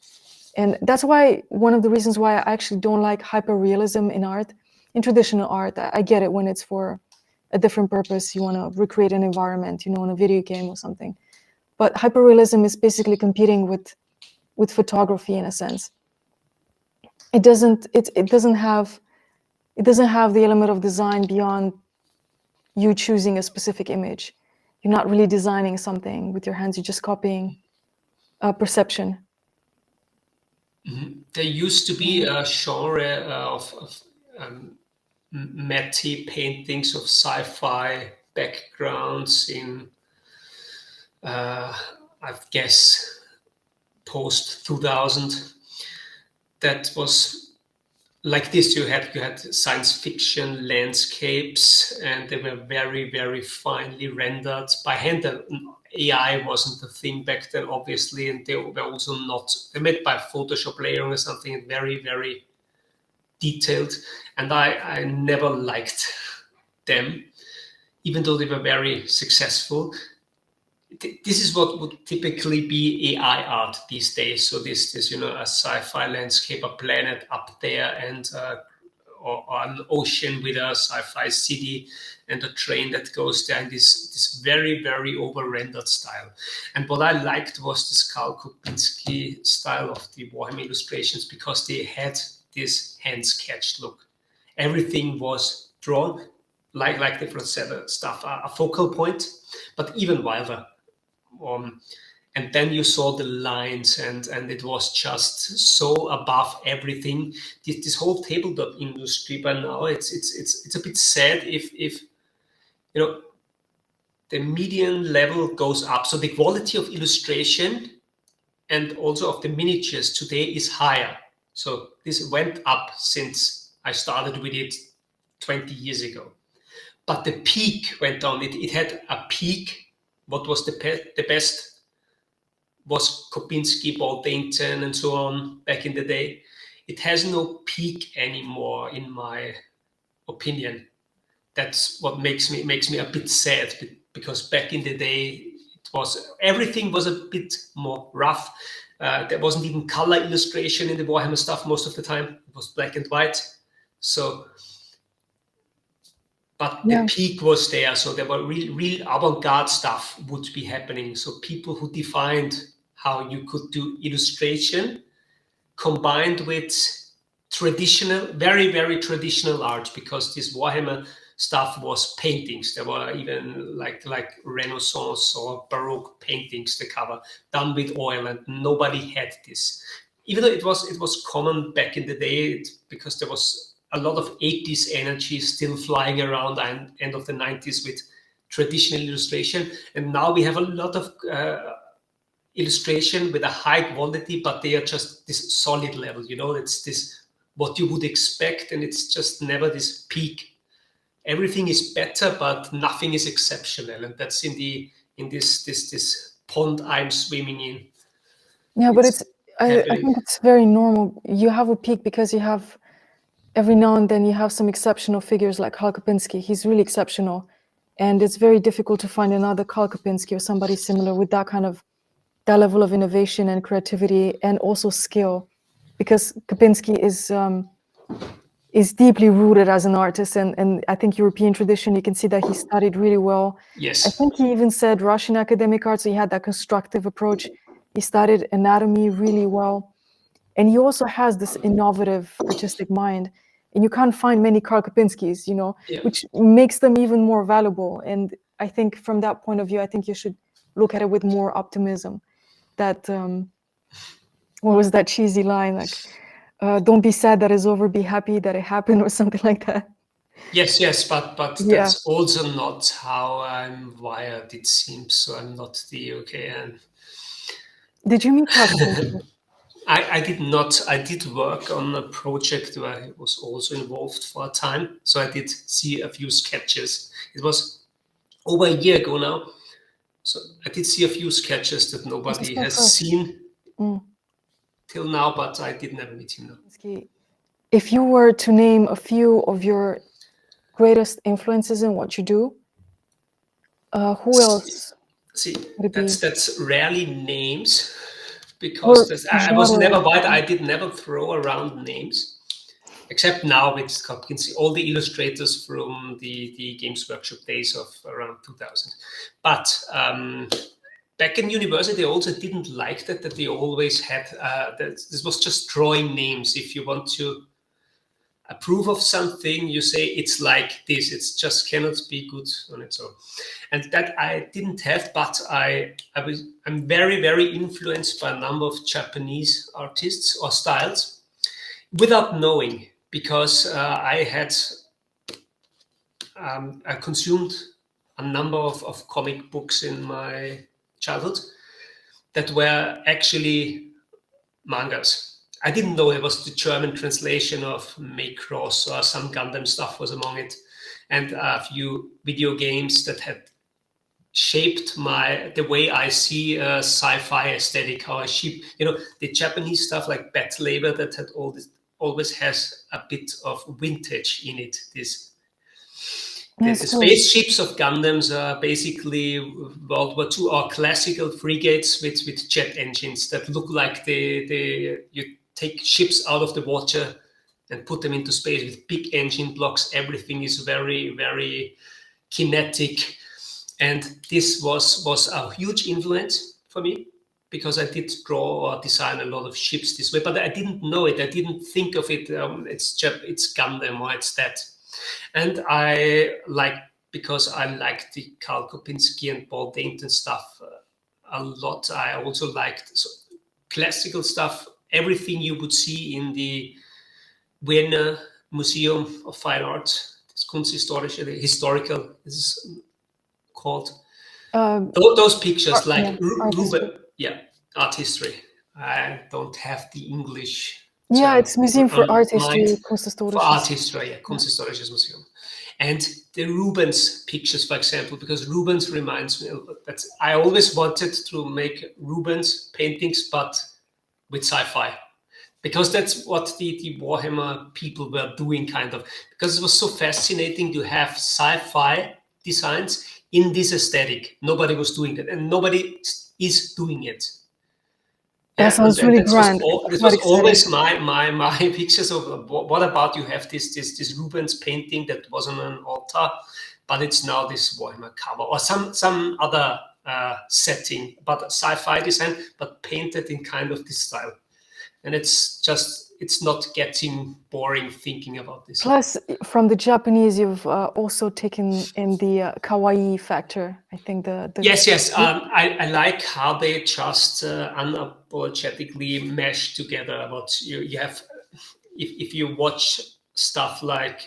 And that's why, one of the reasons why I actually don't like hyperrealism in art, in traditional art. I get it when it's for a different purpose. You want to recreate an environment, in a video game or something. But hyperrealism is basically competing with photography in a sense. It doesn't have the element of design beyond you choosing a specific image. You're not really designing something with your hands. You're just copying perception. There used to be a genre of matte paintings of sci-fi backgrounds in, I guess, post 2000. That was like this. You had science fiction landscapes, and they were very, very finely rendered by hand. AI wasn't a thing back then, obviously, and they were also not. They made by Photoshop layering or something, very, very detailed. And I never liked them, even though they were very successful. This is what would typically be AI art these days. So this a sci-fi landscape, a planet up there, and or an ocean with a sci-fi city and a train that goes there in this very, very over-rendered style. And what I liked was this Karl Kopinski style of the Warhammer illustrations, because they had this hand-sketched look. Everything was drawn like the Frazetta stuff, a focal point, but even wilder. And then you saw the lines, and it was just so above everything. This whole tabletop industry by now, it's a bit sad if the median level goes up. So the quality of illustration and also of the miniatures today is higher. So this went up since I started with it 20 years ago. But the peak went down. It had a peak. What was the best was Kopinski, Paul Dainton, and so on back in the day. It has no peak anymore, in my opinion. That's what makes me a bit sad, because back in the day, everything was a bit more rough. There wasn't even color illustration in the Warhammer stuff most of the time. It was black and white. So, but the peak was there. So there were real avant-garde stuff would be happening. So people who defined how you could do illustration combined with traditional, very, very traditional art, because this Warhammer stuff was paintings. There were even like Renaissance or Baroque paintings, the cover, done with oil, and nobody had this. Even though it was common back in the day, because there was a lot of 80s energy still flying around, and end of the 90s with traditional illustration. And now we have a lot of illustration with a high quality, but they are just this solid level. It's this what you would expect, and it's just never this peak. Everything is better, but nothing is exceptional, and that's in this pond I'm swimming in. Yeah, but I think it's very normal. You have a peak because you have, every now and then you have some exceptional figures like Karl Kopinski. He's really exceptional, and it's very difficult to find another Karl Kopinski or somebody similar with that level of innovation and creativity, and also skill, because Kopinski is deeply rooted as an artist, and I think European tradition, you can see that he studied really well. Yes. I think he even said Russian academic art, so he had that constructive approach. He studied anatomy really well, and he also has this innovative artistic mind, and you can't find many Karl Kopinskis, which makes them even more valuable. And I think from that point of view, I think you should look at it with more optimism. That what was that cheesy line, like don't be sad that it's over, be happy that it happened, or something like that. Yes, but that's also not how I'm wired, it seems. So I'm not and did you meet Patso Catso? I did not. I did work on a project where I was also involved for a time, so I did see a few sketches. It was over a year ago now. So I did see a few sketches that nobody has seen till now, but I did never meet him now. If you were to name a few of your greatest influences in what you do, who else? See, that's rarely names, because I was never white. I did never throw around names, except now with all the illustrators from the Games Workshop days of around 2000. But back in university, I also didn't like that they always had, this was just drawing names. If you want to approve of something, you say it's like this. It's just cannot be good on its own. And that I didn't have, but I'm very, very influenced by a number of Japanese artists or styles without knowing, because I consumed a number of comic books in my childhood that were actually mangas. I didn't know it was the German translation of Macross, or some Gundam stuff was among it, and a few video games that had shaped the way I see sci-fi aesthetic, how I ship, the Japanese stuff like Battle Labor that had always has a bit of vintage in it. The spaceships of Gundams are basically World War II or classical frigates with jet engines that look like you take ships out of the water and put them into space with big engine blocks. Everything is very, very kinetic. And this was a huge influence for me, because I did draw or design a lot of ships this way, but I didn't know it. I didn't think of it. It's Gundam or it's that. And because I like the Karl Kopinski and Paul Dainton stuff a lot. I also liked classical stuff, everything you would see in the Vienna Museum of Fine Arts. It's Kunsthistorische, historical, this is called. Those pictures, like Ruben, art history. I don't have the English. It's Museum for Art History, For Art History, Kunsthistorisches Museum. And the Rubens pictures, for example, because Rubens reminds me that I always wanted to make Rubens paintings, but with sci-fi, because that's what the Warhammer people were doing, kind of, because it was so fascinating to have sci-fi designs in this aesthetic. Nobody was doing that, and nobody is doing it. That sounds really grand. This was always my pictures of what about you have this Rubens painting that was on an altar, but it's now this Warhammer cover or some other setting, but sci-fi design, but painted in kind of this style. And it's not getting boring thinking about this. Plus, from the Japanese, you've also taken in the kawaii factor. I think the yes. I like how they just unapologetically mesh together. What you have, if you watch stuff like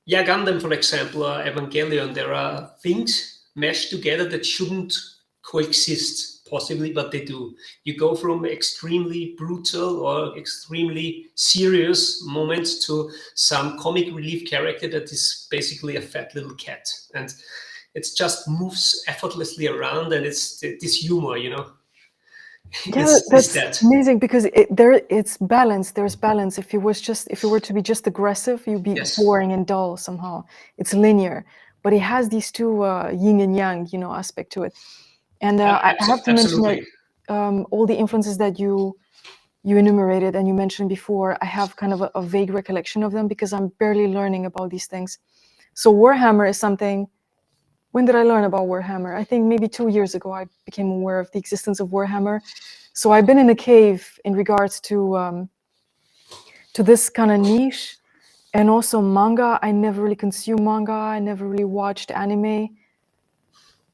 Gundam, for example, or Evangelion, there are things meshed together that shouldn't coexist. Possibly, but they do. You go from extremely brutal or extremely serious moments to some comic relief character that is basically a fat little cat, and it just moves effortlessly around, and it's this humor, that's amazing, because it's balance. There's balance. If you were to be just aggressive, you'd be boring and dull somehow. It's linear, but it has these two yin and yang, aspect to it. And I have to mention that all the influences that you enumerated and you mentioned before, I have kind of a vague recollection of them, because I'm barely learning about these things. So Warhammer is something. When did I learn about Warhammer? I think maybe 2 years ago I became aware of the existence of Warhammer. So I've been in a cave in regards to this kind of niche, and also manga. I never really consumed manga. I never really watched anime.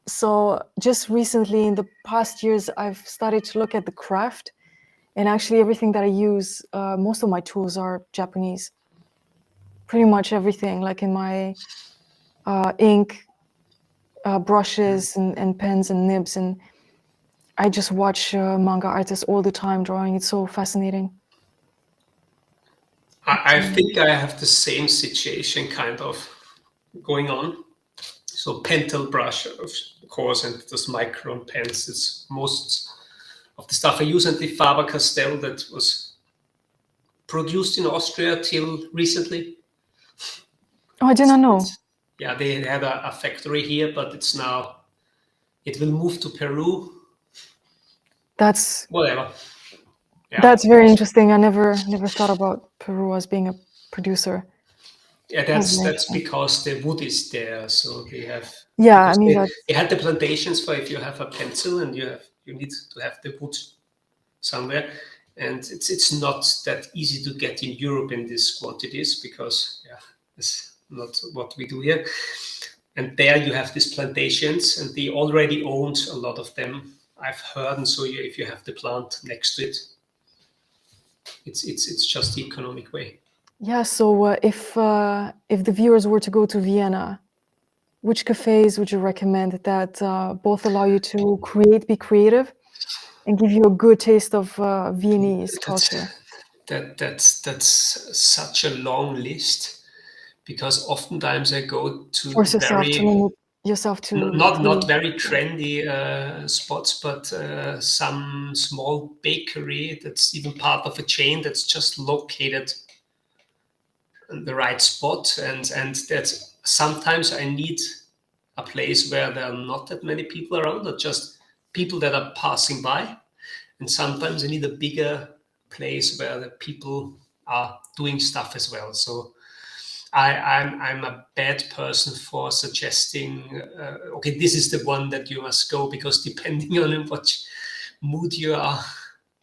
So just recently, in the past years, I've started to look at the craft, and actually everything that I use, most of my tools are Japanese. Pretty much everything, like in my ink, brushes and pens and nibs, and I just watch manga artists all the time drawing. It's so fascinating. I think I have the same situation kind of going on. So pentel brush, of course, and those micron pens. It's most of the stuff I use, and the Faber-Castell that was produced in Austria till recently. Oh, I did not know. They had a factory here, but it will move to Peru. That's whatever. That's very interesting. I never thought about Peru as being a producer. Yeah, that's because the wood is there, so they have. Yeah, I mean they had the plantations for if you have a pencil and you need to have the wood somewhere, and it's not that easy to get in Europe in these quantities because it's not what we do here. And there you have these plantations, and they already owned a lot of them, I've heard. And so if you have the plant next to it, it's just the economic way. Yeah. So if the viewers were to go to Vienna, which cafes would you recommend that both allow you to be creative, and give you a good taste of Viennese culture? That's such a long list, because oftentimes I go to Force yourself to limit yourself to not very trendy spots, but some small bakery that's even part of a chain that's just located in the right spot, and that's sometimes I need a place where there are not that many people around, or just people that are passing by, and sometimes I need a bigger place where the people are doing stuff as well. So I'm a bad person for suggesting, okay, this is the one that you must go, because depending on in what mood you are,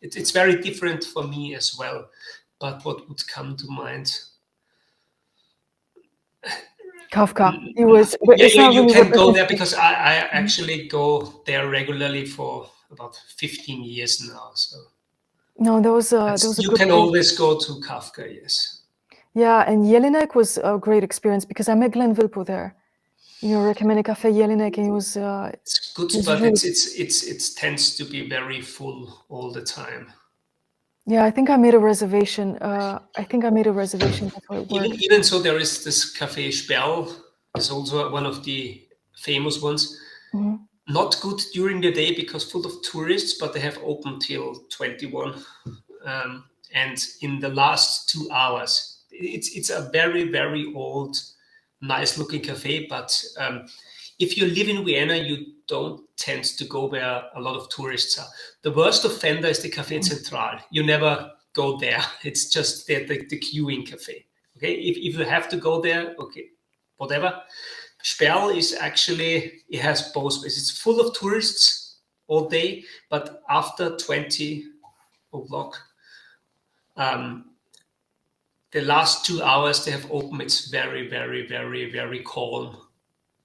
it's very different for me as well. But what would come to mind? Kafka. You can go there, because I actually go there regularly for about 15 years now. So no, there was a you good can place. always go to Kafka, yes. Yeah, and Jelinek was a great experience because I met Glenn Vilpo there. Recommended Café Jelinek, and it was. It's good, but really... it tends to be very full all the time. Yeah, I think I made a reservation. That's how it worked. Even so, there is this Café Sperl. It's also one of the famous ones. Mm-hmm. Not good during the day because full of tourists, but they have open till 21. And in the last 2 hours, it's a very, very old, nice looking cafe. But if you live in Vienna, you don't tend to go where a lot of tourists are. The worst offender is the Café Central. You never go there. It's just the queuing cafe. Okay, if you have to go there, okay, whatever. Sperl is actually, it has both ways. It's full of tourists all day, but after 20 o'clock, the last 2 hours they have open, it's very, very, very, very calm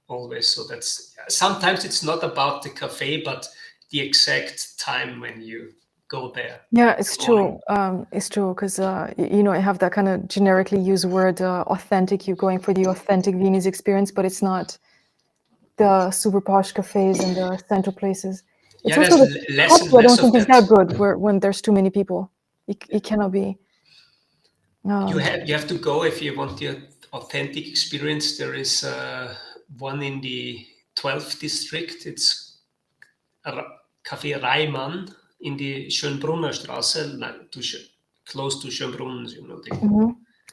always. So that's, sometimes it's not about the cafe, but the exact time when you go there. Yeah, it's true. It's true because I have that kind of generically used word authentic. You're going for the authentic Viennese experience, but it's not the super posh cafes and the central places. It's also there's the less and coffee. I don't less of think is that. that good when there's too many people. It cannot be. You have to go if you want the authentic experience. There is one in the 12th district. It's Café Reimann in the Schönbrunner Straße, close to Schönbrunn.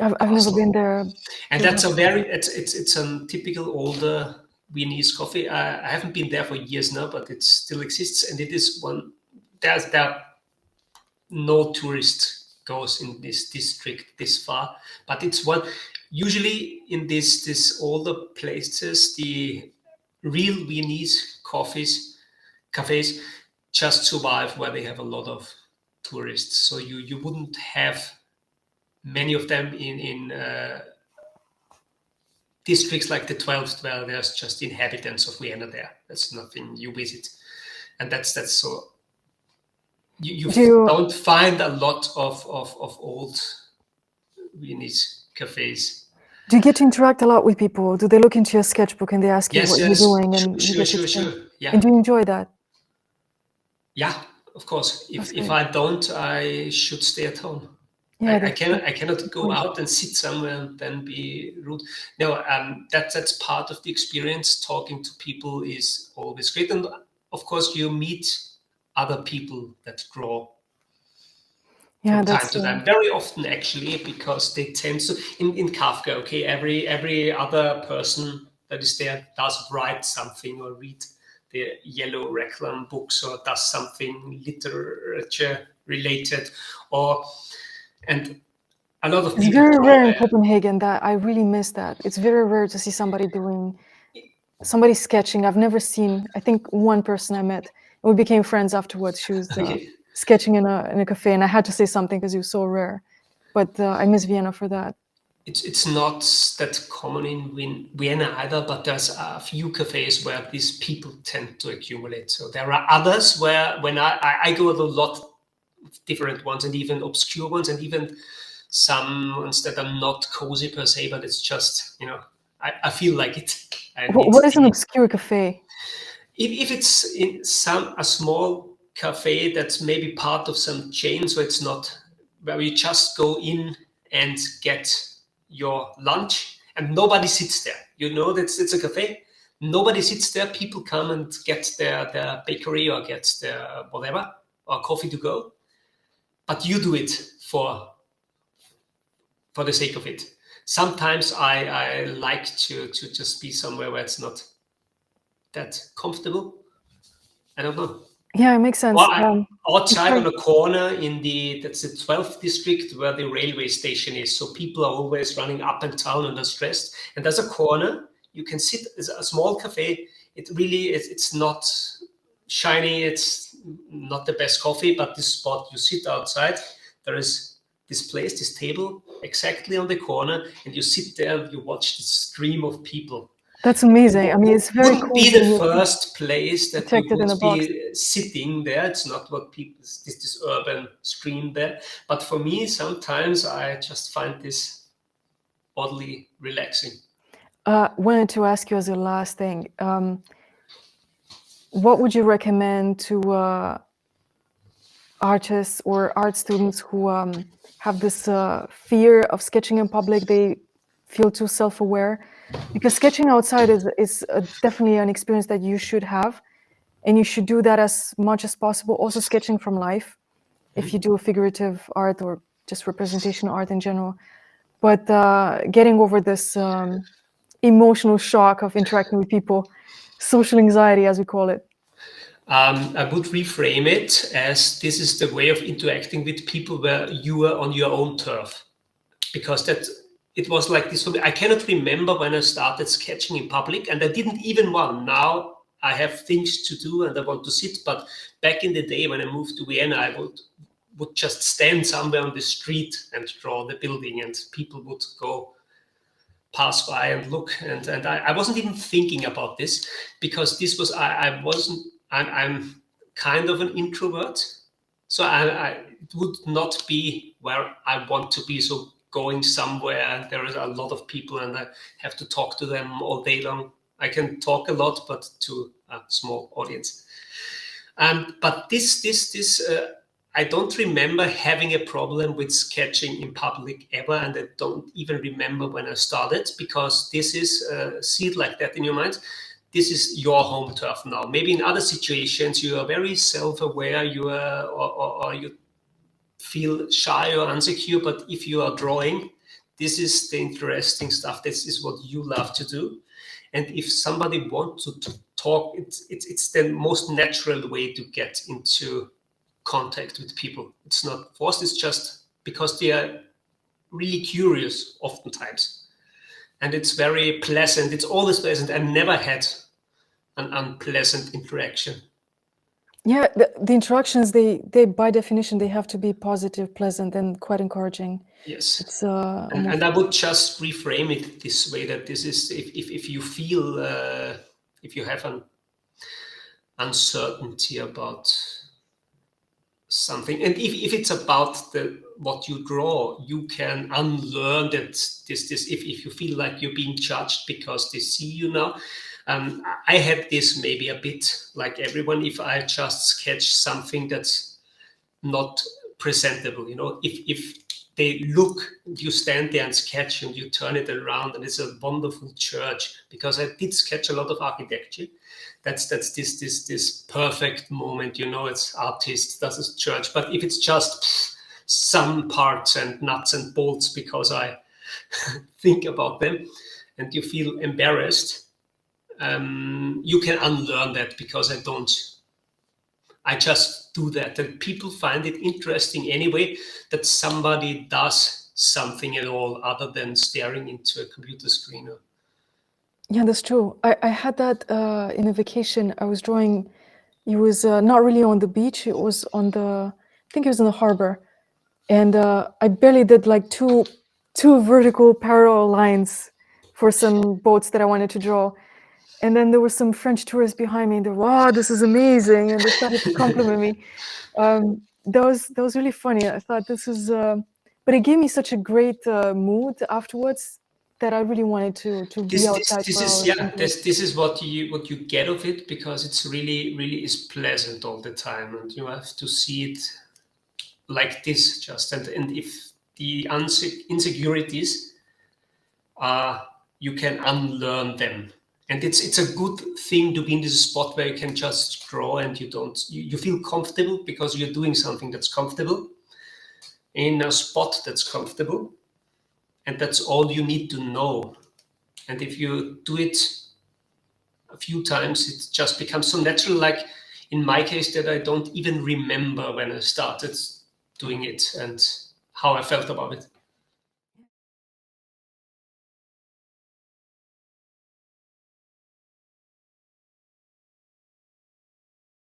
I've never been there. And that's it's a typical older Viennese coffee. I haven't been there for years now, but it still exists, and it is one. There are no tourist goes in this district this far, but it's one. Usually in this older places, the real Viennese cafes just survive where they have a lot of tourists. So you wouldn't have many of them in districts like the 12th, where there's just inhabitants of Vienna there. That's nothing you visit, and that's so. You don't find a lot of old Viennese cafes. Do you get to interact a lot with people? Do they look into your sketchbook and they ask you what you're doing? And sure. Yeah. And do you enjoy that? Yeah, of course. If I don't, I should stay at home. Yeah, I cannot go out and sit somewhere and then be rude. No, that's part of the experience. Talking to people is always great, and of course you meet other people that draw from time to time. Very often, actually, because they tend to in Kafka. Okay, every other person that is there does write something or read the yellow reclam books or does something literature related, and a lot of It's people very draw rare in there. Copenhagen. That I really miss that. It's very rare to see somebody sketching. I've never seen, I think, one person I met, and we became friends afterwards. She was Okay. sketching in a cafe, and I had to say something because it was so rare. But I miss Vienna for that. It's not that common in Vienna either, but there's a few cafes where these people tend to accumulate. So there are others where when I go to a lot of different ones, and even obscure ones, and even some ones that are not cozy per se, but it's just, I feel like it. And What is an obscure cafe? if it's in a small cafe that's maybe part of some chain, so it's not where you just go in and get your lunch and nobody sits there. That it's a cafe. Nobody sits there. People come and get their bakery or get their whatever or coffee to go. But you do it for the sake of it. Sometimes I like to just be somewhere where it's not that comfortable. I don't know. Yeah, it makes sense. Well, outside on a corner that's the 12th district where the railway station is. So people are always running up and down and are stressed. And there's a corner you can sit. It's a small cafe. It really it's not shiny. It's not the best coffee, but this spot you sit outside. There is this place, this table exactly on the corner, and you sit there and you watch this stream of people. That's amazing. I mean, it's very Wouldn't cozy. be the first place that you protected in would a box. be sitting there. It's not what people this urban stream there. But for me, sometimes I just find this oddly relaxing. Wanted to ask you as a last thing, what would you recommend to artists or art students who have this fear of sketching in public? They feel too self-aware, because sketching outside is definitely an experience that you should have, and you should do that as much as possible. Also sketching from life, if you do figurative art or just representation art in general. But getting over this emotional shock of interacting with people, social anxiety, as we call it. I would reframe it as this is the way of interacting with people where you are on your own turf, because it was like this for me. I cannot remember when I started sketching in public, and I didn't even want. Now I have things to do and I want to sit. But back in the day when I moved to Vienna, I would just stand somewhere on the street and draw the building, and people would pass by and look. And I wasn't even thinking about this, because this was I wasn't. I'm kind of an introvert, so it would not be where I want to be. So going somewhere there is a lot of people and I have to talk to them all day long. I can talk a lot, but to a small audience. But this I don't remember having a problem with sketching in public ever, and I don't even remember when I started, because this is see it like that in your mind. This is your home turf now. Maybe in other situations you are very self-aware, you are or you feel shy or insecure, but if you are drawing, this is the interesting stuff. This is what you love to do. And if somebody wants to talk, it's the most natural way to get into contact with people. It's not forced, it's just because they are really curious oftentimes. And it's very pleasant. It's always pleasant. I never had an unpleasant interaction. Yeah, the interactions, they by definition, they have to be positive, pleasant, and quite encouraging. Yes. It's and I would just reframe it this way, that this is if you feel if you have an uncertainty about something, and if it's about what you draw, you can unlearn that this if you feel like you're being judged because they see you now. I had this maybe a bit like everyone. If I just sketch something that's not presentable, if they look, you stand there and sketch and you turn it around and it's a wonderful church, because I did sketch a lot of architecture. That's this perfect moment, it's artist, that's a church. But if it's just some parts and nuts and bolts because I think about them and you feel embarrassed, you can unlearn that, because I just do that. And people find it interesting anyway that somebody does something at all other than staring into a computer screen. Yeah, that's true. I had that in a vacation. I was drawing. It was not really on the beach. It was on I think it was in the harbor. And I barely did like two vertical parallel lines for some boats that I wanted to draw. And then there were some French tourists behind me. And they were, wow, this is amazing. And they started to compliment me. That was really funny. I thought this is, but it gave me such a great mood afterwards that I really wanted to be outside for hours. This is what you get of it, because it's really is pleasant all the time, and you have to see it like this just. And if the insecurities are, you can unlearn them. And it's a good thing to be in this spot where you can just draw and you feel comfortable because you're doing something that's comfortable in a spot that's comfortable. And that's all you need to know. And if you do it a few times, it just becomes so natural, like in my case, that I don't even remember when I started doing it and how I felt about it.